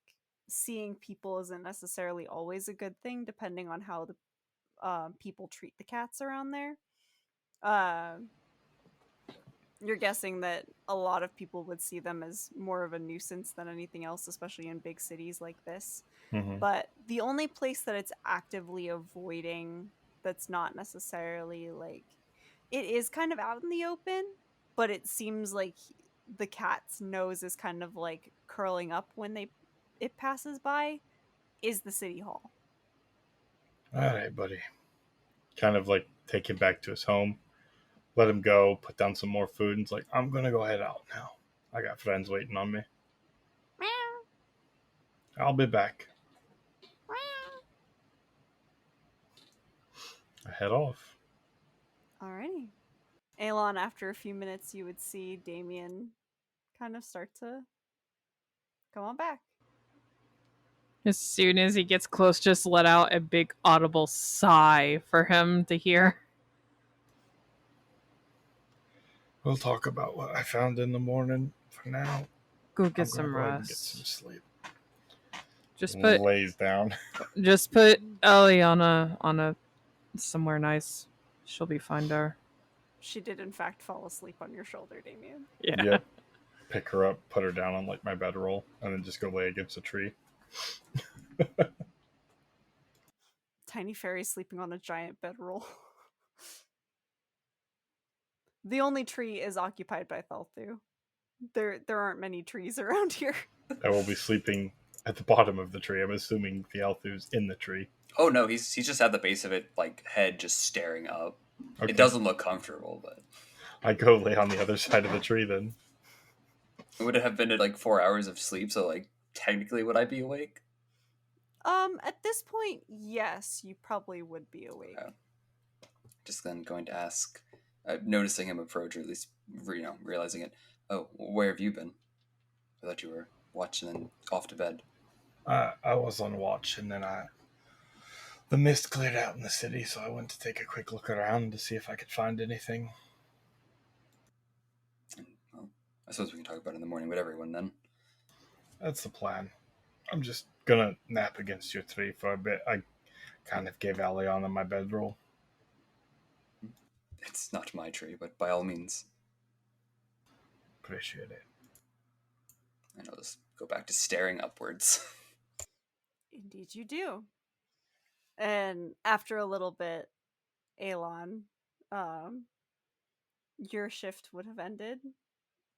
seeing people isn't necessarily always a good thing, depending on how the people treat the cats around there. Uh, You're guessing that a lot of people would see them as more of a nuisance than anything else, especially in big cities like this. Mm-hmm. But the only place that it's actively avoiding that's not necessarily like it is kind of out in the open, but it seems like the cat's nose is kind of like curling up when it passes by is the city hall. All right, buddy. Kind of like take him back to his home, let him go, put down some more food, and it's like, I'm gonna go head out now. I got friends waiting on me. I'll be back. I head off. Alrighty. Elon, after a few minutes, you would see Damien kind of start to come on back. As soon as he gets close, just let out a big audible sigh for him to hear. We'll talk about what I found in the morning. For now, Go I'm get gonna some go ahead and get some rest. sleep. Just put Lays down. Ellie on a somewhere nice. She'll be fine there. She did, in fact, fall asleep on your shoulder, Damien. Yeah. Yep. Pick her up, put her down on like my bedroll, and then just go lay against a tree. Tiny fairy sleeping on a giant bedroll. The only tree is occupied by Thelthu. There aren't many trees around here. I will be sleeping at the bottom of the tree. I'm assuming the Althu's in the tree. Oh no, he's just at the base of it, like head just staring up. Okay. It doesn't look comfortable, but I go lay on the other side of the tree then. it would have been like 4 hours of sleep. So like technically, would I be awake? At this point, yes, you probably would be awake. Okay. Just then going to ask, noticing him approach, or at least realizing it. Oh, where have you been? I thought you were watching and off to bed. I was on watch, and then the mist cleared out in the city, so I went to take a quick look around to see if I could find anything. Well, I suppose we can talk about it in the morning with everyone then. That's the plan. I'm just gonna nap against your tree for a bit. I kind of gave Aliana my bedroll. It's not my tree, but by all means. Appreciate it. And I'll just go back to staring upwards. Indeed, you do. And after a little bit, Elon, your shift would have ended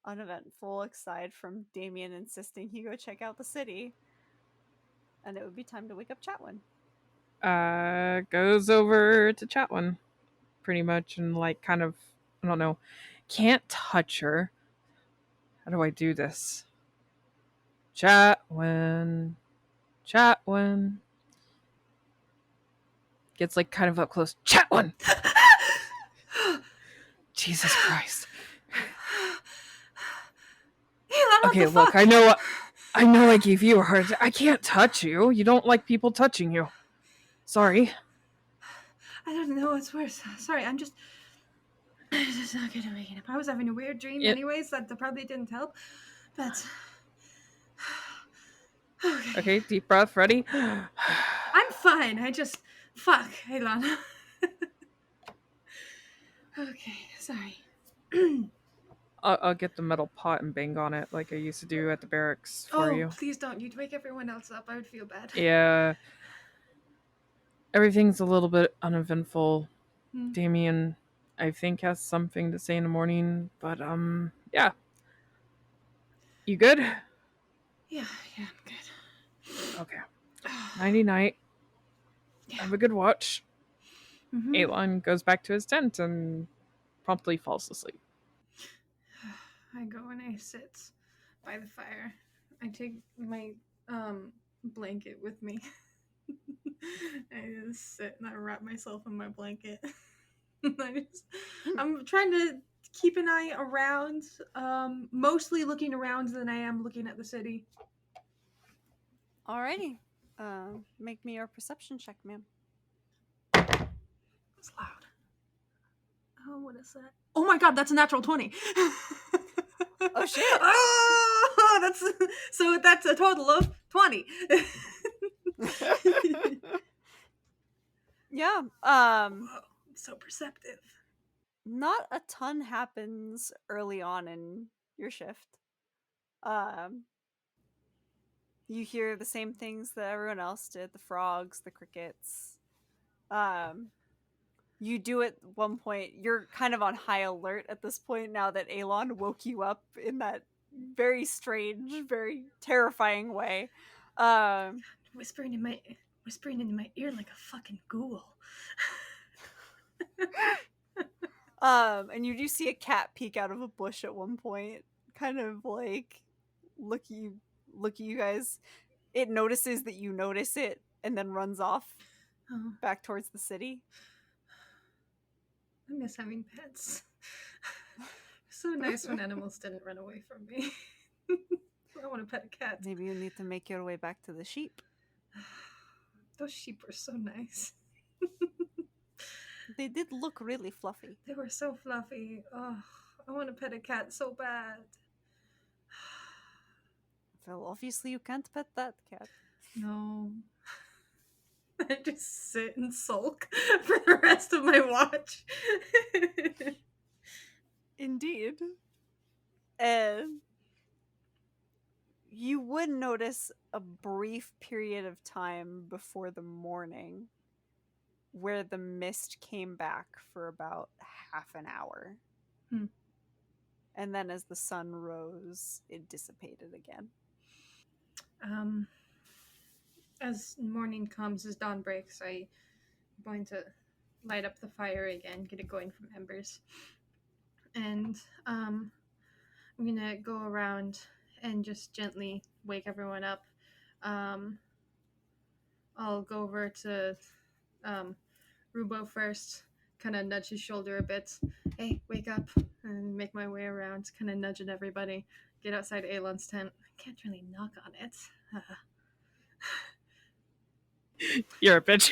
uneventful, aside from Damien insisting he go check out the city. And it would be time to wake up Chatwin. Goes over to Chatwin, pretty much, and like kind of, I don't know, can't touch her. How do I do this? Chatwin. Gets like kind of up close. Chatwin! Jesus Christ. Elon, Okay, what the fuck? look, I know I gave you a heart attack. I can't touch you. You don't like people touching you. Sorry. I don't know what's worse. Sorry, I'm just not good at waking up. I was having a weird dream anyways that probably didn't help. But Okay, deep breath, ready? I'm fine. I just fuck, Elon. Okay, sorry. I'll get the metal pot and bang on it like I used to do at the barracks for you. Please don't. You'd wake everyone else up. I would feel bad. Yeah. Everything's a little bit uneventful. Damien, I think, has something to say in the morning, but yeah. You good? Yeah, I'm good. Okay. Nighty night. Yeah. Have a good watch. Mm-hmm. Elon goes back to his tent and promptly falls asleep. I go and I sit by the fire. I take my blanket with me. I just sit and I wrap myself in my blanket. I'm trying to keep an eye around, mostly looking around than I am looking at the city. Alrighty. Make me your perception check, ma'am. It's loud. Oh, what is that? Oh my god, that's a natural 20. Oh shit. Oh, that's a total of 20. Yeah. Whoa, so perceptive. not a ton happens early on in your shift. You hear the same things that everyone else did, the frogs, the crickets. You do at one point, you're kind of on high alert at this point now that Elon woke you up in that very strange, very terrifying way. Whispering in my ear like a fucking ghoul. And you do see a cat peek out of a bush at one point, kind of like look at you guys. It notices that you notice it and then runs off Oh, back towards the city. I miss having pets. So nice when animals didn't run away from me. I want to pet a cat. Maybe you need to make your way back to the sheep. Those sheep were so nice. They did look really fluffy. They were so fluffy. Oh, I want to pet a cat so bad. Well, obviously you can't pet that cat. No. I just sit and sulk for the rest of my watch. Indeed. And you would notice a brief period of time before the morning where the mist came back for about half an hour. Hmm. And then as the sun rose, it dissipated again. As morning comes, as dawn breaks, I'm going to light up the fire again, get it going from embers. And I'm gonna go around and just gently wake everyone up. I'll go over to Rubo first, kind of nudge his shoulder a bit. Hey, wake up! And make my way around, kind of nudging everybody. Get outside Elon's tent. I can't really knock on it. You're a bitch.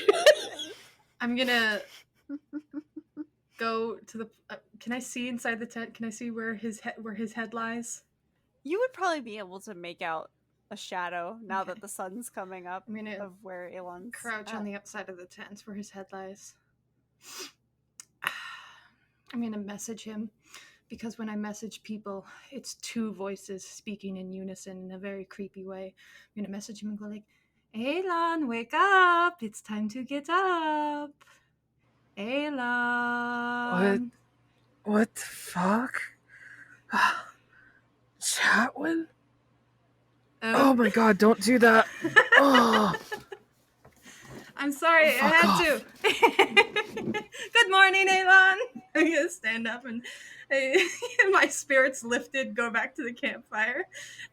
I'm gonna go to the. Can I see inside the tent? Can I see where his head lies? You would probably be able to make out a shadow now Okay. that the sun's coming up I'm gonna of where Elon's crouch on the outside of the tent where his head lies. I'm gonna message him because when I message people, it's two voices speaking in unison in a very creepy way. I'm gonna message him and go like, Elon, wake up! It's time to get up! Elon! What the fuck? Chatwin? Oh my god, don't do that. Oh. I'm sorry, I Fuck had to. Good morning, Elon. I'm gonna stand up and my spirits lifted, go back to the campfire.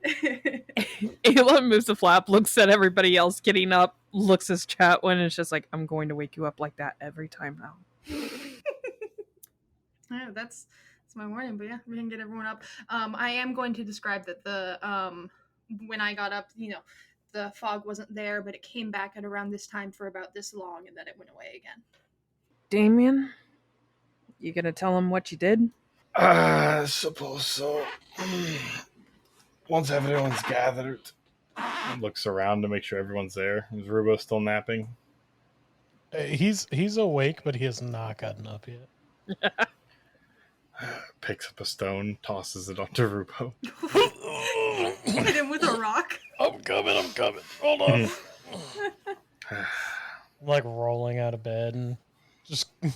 Ayla moves the flap, looks at everybody else getting up, looks at Chatwin, and is just like, I'm going to wake you up like that every time now. Yeah, that's my warning, but yeah, we can get everyone up. I am going to describe that the when I got up, the fog wasn't there, but it came back at around this time for about this long, and then it went away again. Damien, you gonna tell him what you did? I suppose so. Once everyone's gathered, looks around to make sure everyone's there. Is Rubo still napping? He's awake, but he has not gotten up yet. Picks up a stone, tosses it onto Rubo. Hit him with a rock. I'm coming. Hold on. I'm like rolling out of bed and just Did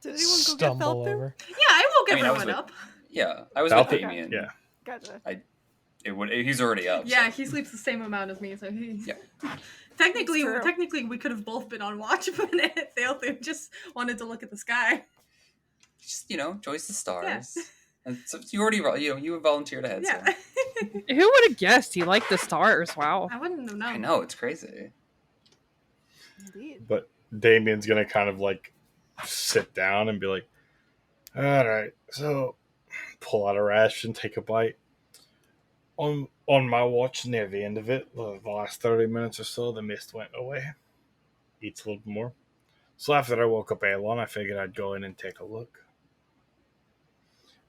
anyone go get stumble Felthu? over. Yeah, I woke I mean, I was everyone with- up. Yeah, I was Falcon? with Damien. Yeah. Gotcha. He's already up. Yeah, so. he sleeps the same amount as me, so he's. Yeah. Technically, It's true. technically, we could have both been on watch, but Thalthu just wanted to look at the sky. Just enjoys the stars. And so you already you volunteered ahead. Yeah, So. Who would have guessed he liked the stars? Wow. I wouldn't have known. I know, it's crazy. Indeed. But Damien's gonna kind of like sit down and be like, all right, so pull out a ration, take a bite. On my watch, near the end of it, the last 30 minutes or so, the mist went away. Eats a little more. So after I woke up Elon, I figured I'd go in and take a look.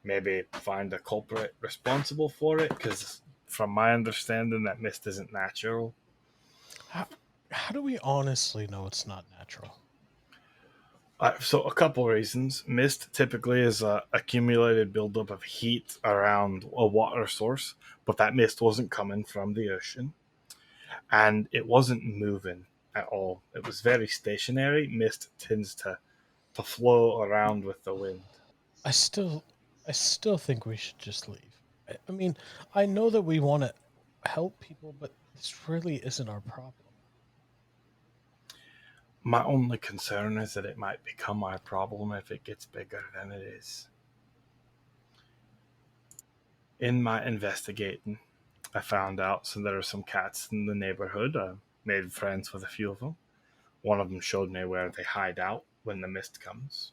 Maybe find the culprit responsible for it, because from my understanding, that mist isn't natural. How do we honestly know it's not natural? So a couple reasons. Mist typically is a accumulated buildup of heat around a water source, but that mist wasn't coming from the ocean, and it wasn't moving at all. It was very stationary. Mist tends to flow around with the wind. I still I still think we should just leave. I mean, I know that we want to help people, but this really isn't our problem. My only concern is that it might become my problem if it gets bigger than it is. In my investigating, I found out so there are some cats in the neighborhood. I made friends with a few of them. One of them showed me where they hide out when the mist comes.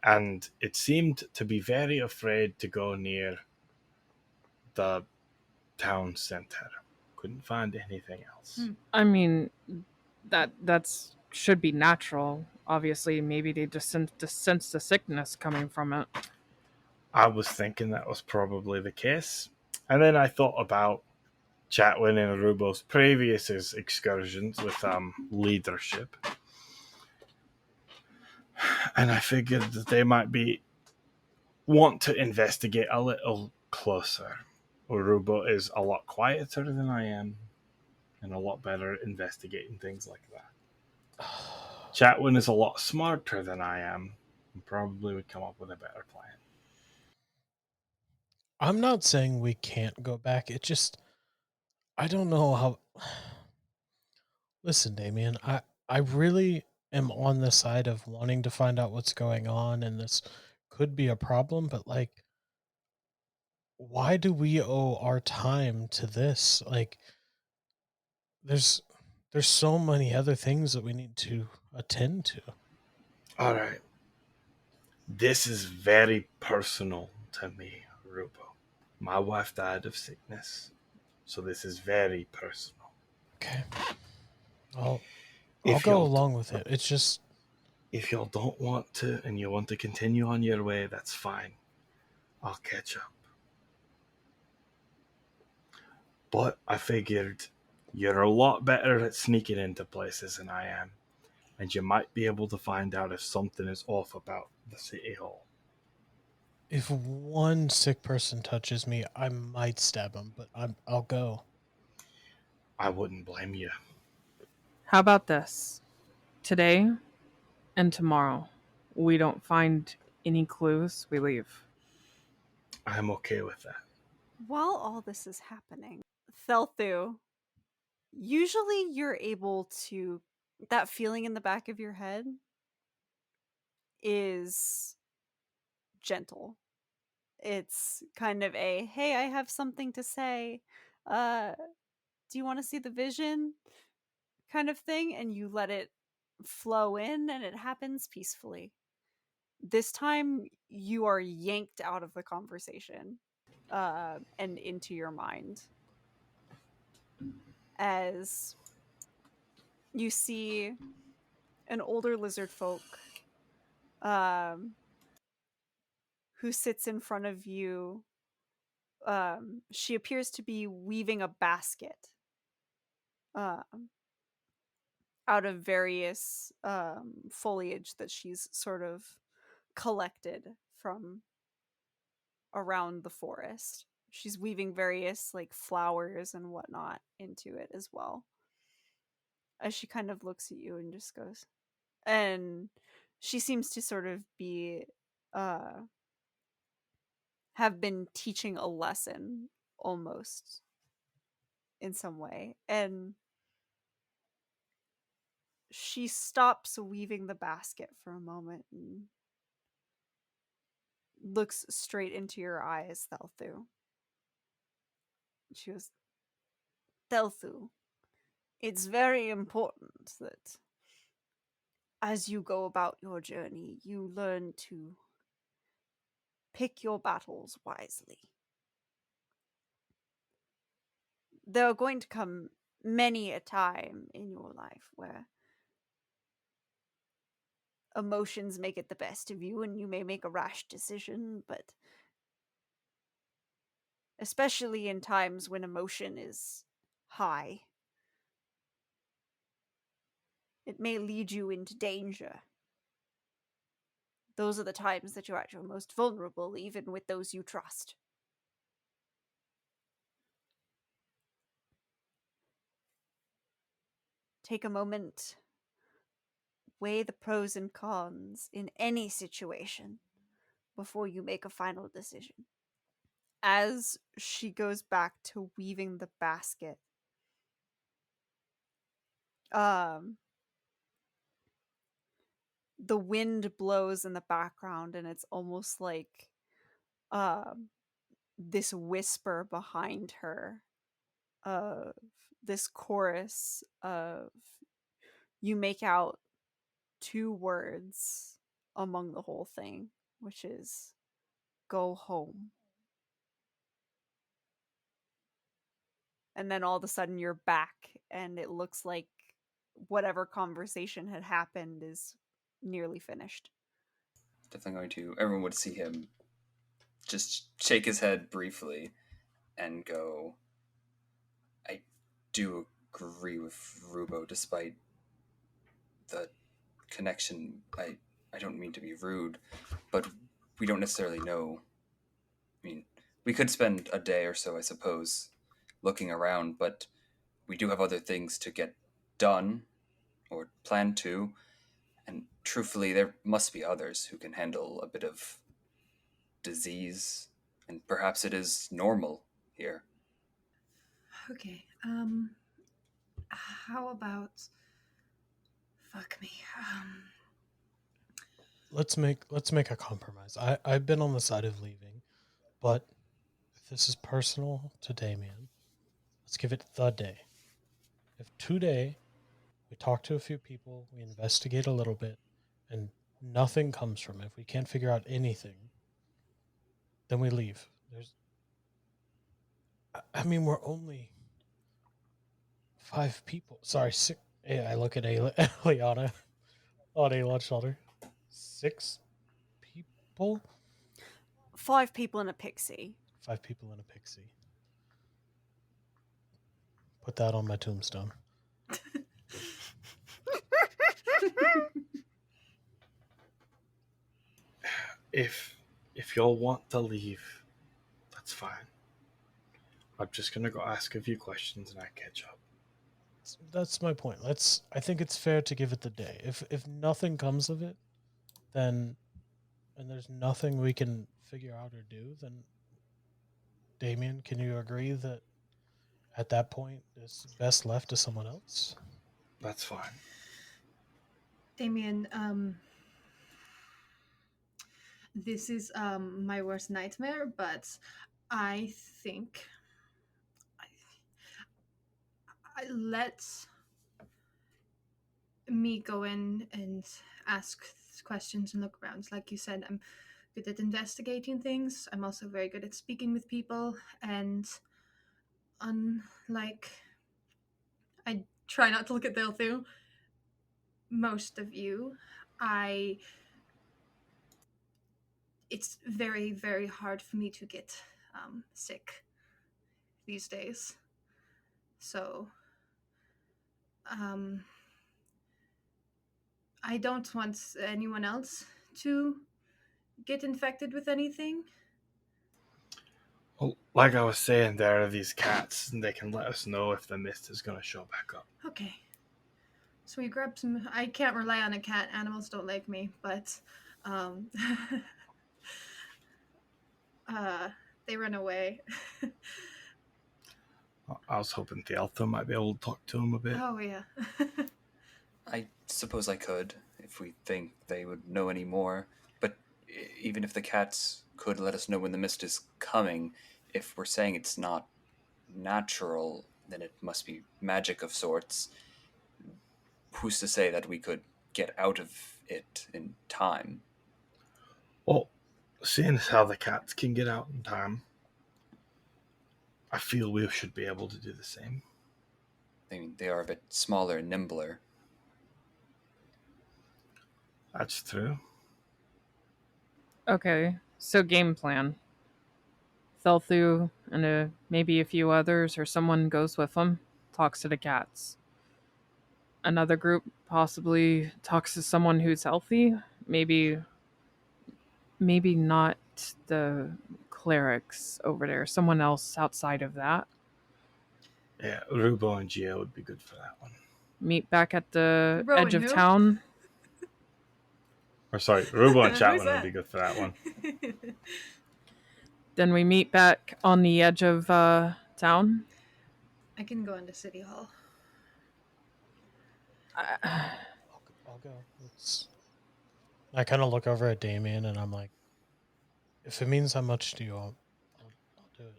And it seemed to be very afraid to go near the town center. Couldn't find anything else. I mean, that's should be natural. Obviously, maybe they just sense the sickness coming from it. I was thinking that was probably the case. And then I thought about Chatwin and Arubo's previous excursions with leadership. And I figured that they might be want to investigate a little closer. Urubo is a lot quieter than I am and a lot better at investigating things like that. Chatwin is a lot smarter than I am and probably would come up with a better plan. I'm not saying we can't go back. It just I don't know how. Listen, Damien, I really am on the side of wanting to find out what's going on, and this could be a problem. But like, why do we owe our time to this? Like, there's there's so many other things that we need to attend to. All right. This is very personal to me, Rubo. My wife died of sickness, so this is very personal. Okay, I'll If go y'all along with it. It's just if y'all don't want to and you want to continue on your way, that's fine. I'll catch up. But I figured you're a lot better at sneaking into places than I am, and you might be able to find out if something is off about the city hall. if one sick person touches me, I might stab him, but I'll go. I wouldn't blame you. How about this? Today and tomorrow, we don't find any clues, we leave. I'm okay with that. While all this is happening, Thelthu, usually you're able to. That feeling in the back of your head is gentle. It's kind of a, hey, I have something to say. Uh, do you want to see the vision? Kind of thing. And you let it flow in and it happens peacefully. This time you are yanked out of the conversation and into your mind as you see an older lizard folk um, who sits in front of you. She appears to be weaving a basket um, out of various foliage that she's sort of collected from around the forest. She's weaving various like flowers and whatnot into it as well. As she kind of looks at you and just goes, and she seems to sort of be uh have been teaching a lesson almost in some way. And she stops weaving the basket for a moment and looks straight into your eyes, Thelthu. She goes, Thelthu, it's very important that as you go about your journey, you learn to pick your battles wisely. There are going to come many a time in your life where emotions make it the best of you and you may make a rash decision, but especially in times when emotion is high, it may lead you into danger. Those are the times that you're at your most vulnerable, even with those you trust. Take a moment, weigh the pros and cons in any situation before you make a final decision. As she goes back to weaving the basket, um, the wind blows in the background, and it's almost like um, this whisper behind her of this chorus of you make out two words among the whole thing, which is go home. And then all of a sudden you're back, and it looks like whatever conversation had happened is nearly finished. Definitely going to. Everyone would see him just shake his head briefly and go, I do agree with Rubo, despite the connection. I don't mean to be rude, but we don't necessarily know. I mean, we could spend a day or so, I suppose, looking around, but we do have other things to get done or plan to, and truthfully, there must be others who can handle a bit of disease, and perhaps it is normal here. Okay. How about fuck me? Let's make a compromise. I've been on the side of leaving, but if this is personal to Damien, let's give it the day. If today we talk to a few people, we investigate a little bit, and nothing comes from it, if we can't figure out anything, then we leave. I mean, we're only 5 people. Sorry, six. Yeah, I look at Liana on Alon's shoulder. 6 people? 5 people in a pixie. 5 people in a pixie. Put that on my tombstone. If y'all want to leave, that's fine. I'm just gonna go ask a few questions and I catch up. That's my point. I think it's fair to give it the day. If nothing comes of it, then and there's nothing we can figure out or do, then Damien, can you agree that at that point it's best left to someone else? That's fine. Damien, this is my worst nightmare, but I think I let me go in and ask questions and look around. Like you said, I'm good at investigating things. I'm also very good at speaking with people, and unlike I try not to look at Delthu, most of you, I it's very, very hard for me to get sick these days. So, um, I don't want anyone else to get infected with anything. Well, like I was saying, there are these cats, and they can let us know if the mist is gonna show back up. Okay. So we grab some. I can't rely on a cat. Animals don't like me, but um, they run away. I was hoping Thialtha might be able to talk to him a bit. Oh yeah. I suppose I could, if we think they would know any more. But even if the cats could let us know when the mist is coming, if we're saying it's not natural, then it must be magic of sorts. Who's to say that we could get out of it in time? Well, seeing as how the cats can get out in time, I feel we should be able to do the same. I mean, they are a bit smaller and nimbler. That's true. Okay, so game plan. Thelthu and maybe a few others or someone goes with them, talks to the cats. Another group possibly talks to someone who's healthy, maybe maybe not the clerics over there. Someone else outside of that. Yeah, Rubo and Gio would be good for that one. Meet back at the Rowan edge of who? town. Or sorry, Rubo and Who's Chatwin would that? be good for that one. Then we meet back on the edge of town. I can go into City Hall. I'll go. I kind of look over at Damien and I'm like, if it means that much to you, I'll do it.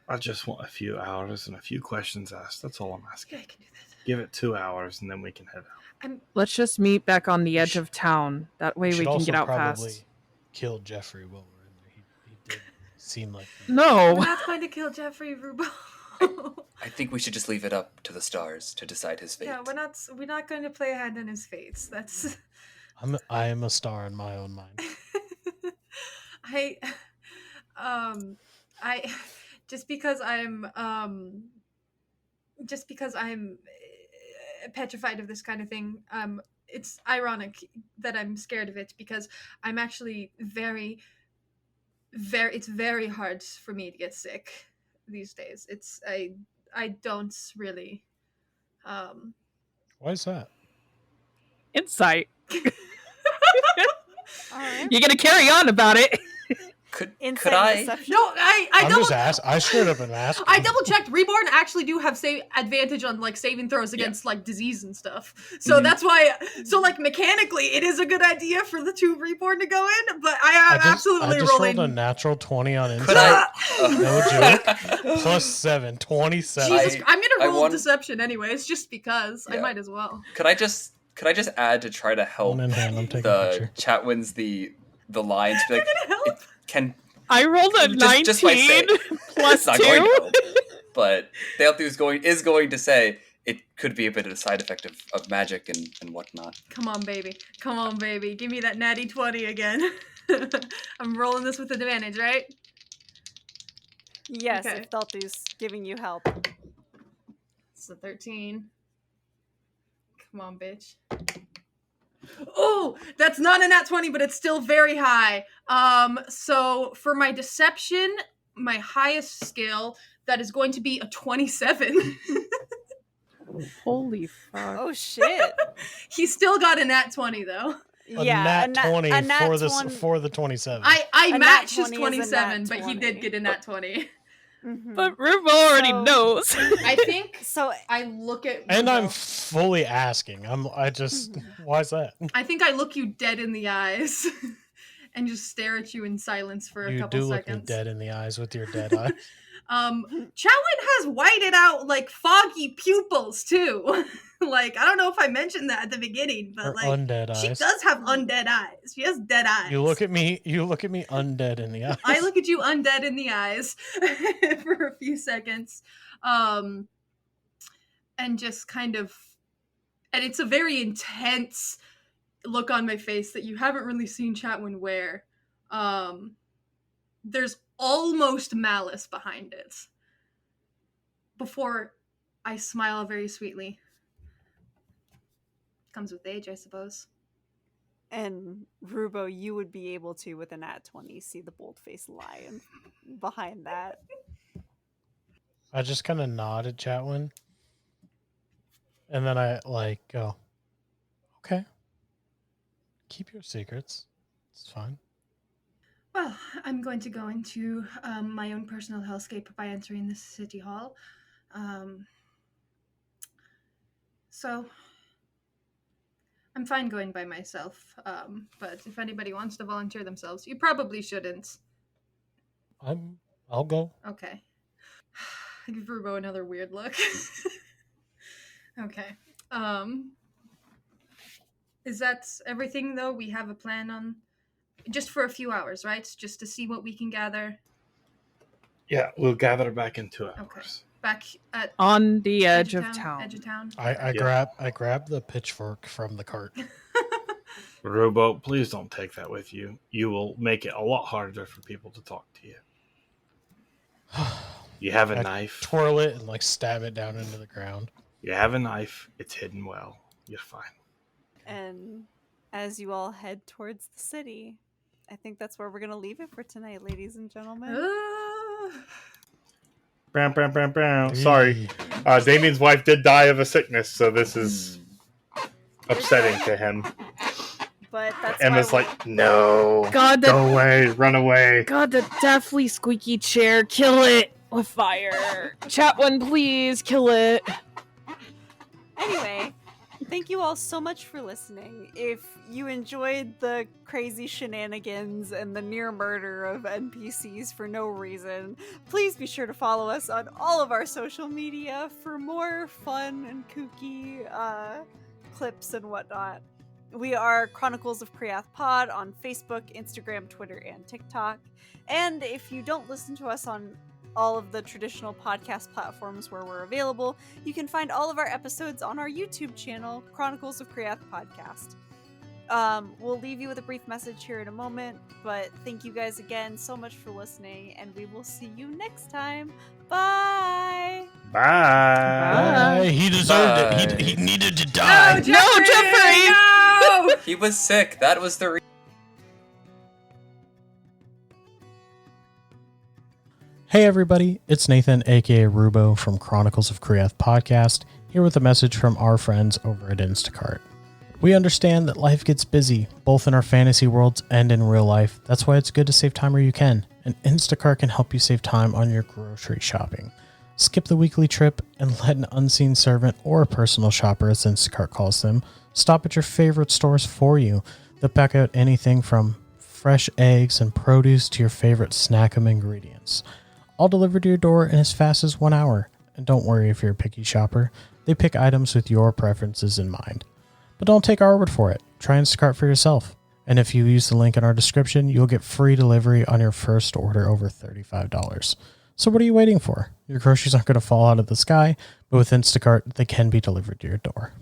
I just want a few hours and a few questions asked. That's all I'm asking. Yeah, I can do that. Give it 2 hours and then we can head out. Let's just meet back on the edge of town. That way we should can also get out probably fast. kill Jeffrey while we're in there. He did seem like No. We're not going to kill Jeffrey Rubo. I think we should just leave it up to the stars to decide his fate. Yeah, we're not going to play a hand in his fates. That's I am a star in my own mind. I just because I'm petrified of this kind of thing. It's ironic that I'm scared of it because I'm actually very it's very hard for me to get sick these days. I don't really Why is that? Insight. All right. You're gonna carry on about it. Could Insight I? deception. No, I I'm double just I straight up am asking. I double checked. Reborn actually do have advantage on like saving throws against like disease and stuff. So that's why. So like mechanically, it is a good idea for the 2 Reborn to go in. But I am absolutely I just rolling. rolled a natural 20 on Could insight. I? No joke. Plus 7, 27. Jesus, I'm I gonna roll won- deception anyways, just because I Yeah. might as well. Could I just add to try to help Phone in hand, I'm taking a the picture. Chatwins the lines? Be like, You're gonna help? can I rolled a 19 just by saying, plus it's not going to 2. help. But Thealthu is going to say it could be a bit of a side effect of magic and whatnot. Come on, baby. Come on, baby. Give me that natty 20 again. I'm rolling this with advantage, right? Yes, Okay. if Thelthu's giving you help. It's a 13. Come on, bitch. Oh, that's not a nat 20, but it's still very high. So for my deception, my highest skill, that is going to be a 27. Holy fuck. Oh shit. He still got a nat 20 though. A nat 20 a nat for 20 for the 27. I A nat matched his 20 is a nat 27, but he 20. did get a nat 20. Mhm. But Rubo already So- knows. I think So I look at And I'm Rubo. fully asking. I just why is that? I think I look you dead in the eyes and just stare at you in silence for a You couple do look seconds. me dead in the eyes with your dead eye. Chowin has whited out like foggy pupils too. Like I don't know if I mentioned that at the beginning, but Or like undead she eyes. does have undead eyes. She has dead eyes. You look at me undead in the eyes. I look at you undead in the eyes for a few seconds. And just kind of and it's a very intense look on my face that you haven't really seen Chatwin wear. There's almost malice behind it. Before I smile very sweetly. Comes with age, I suppose. and Rubo, you would be able to with a nat 20 see the bold-faced lion behind that. I just kind of nod at Chatwin. And then I go, okay. Keep your secrets. It's fine. Well, I'm going to go into my own personal hellscape by entering the city hall. So I'm fine going by myself. But if anybody wants to volunteer themselves, you probably shouldn't. I'll go. Okay. I give Rubo another weird look. Okay. Is that everything though? We have a plan on just for a few hours, right? Just to see what we can gather. Yeah, we'll gather back in 2 hours. Okay. Back at On the edge of town. Edge of town. I Yeah. grab the pitchfork from the cart. Rubo, please don't take that with you. You will make it a lot harder for people to talk to you. You have a I knife. Twirl it and stab it down into the ground. You have a knife. It's hidden well. You're fine. And as you all head towards the city, I think that's where we're going to leave it for tonight, ladies and gentlemen. Bam, bam, bam, bam. Sorry. Damien's wife did die of a sickness, so this is upsetting to him. But that's Emma's why like, no. God, Go away. Run away. God, the deathly squeaky chair. Kill it with fire. Chat one, please. Kill it. Anyway, thank you all so much for listening. If you enjoyed the crazy shenanigans and the near murder of NPCs for no reason, please be sure to follow us on all of our social media for more fun and kooky clips and whatnot. We are Chronicles of Kriath Pod on Facebook, Instagram, Twitter, and TikTok. And if you don't listen to us on all of the traditional podcast platforms where we're available, you can find all of our episodes on our YouTube channel, Chronicles of Kriath Podcast. We'll leave you with a brief message here in a moment, but thank you guys again so much for listening, and we will see you next time. Bye! Bye. He deserved it. He needed to die. No, Jeffrey! No! He was sick. That was the reason. Hey everybody, it's Nathan, aka Rubo from Chronicles of Kriath Podcast, here with a message from our friends over at Instacart. We understand that life gets busy, both in our fantasy worlds and in real life. That's why it's good to save time where you can, and Instacart can help you save time on your grocery shopping. Skip the weekly trip and let an unseen servant, or a personal shopper as Instacart calls them, stop at your favorite stores for you. They'll pack out anything from fresh eggs and produce to your favorite snack-em ingredients. All delivered to your door in as fast as 1 hour. And don't worry if you're a picky shopper, they pick items with your preferences in mind. But don't take our word for it. Try Instacart for yourself. And if you use the link in our description, you'll get free delivery on your first order over $35. So what are you waiting for? Your groceries aren't going to fall out of the sky, but with Instacart, they can be delivered to your door.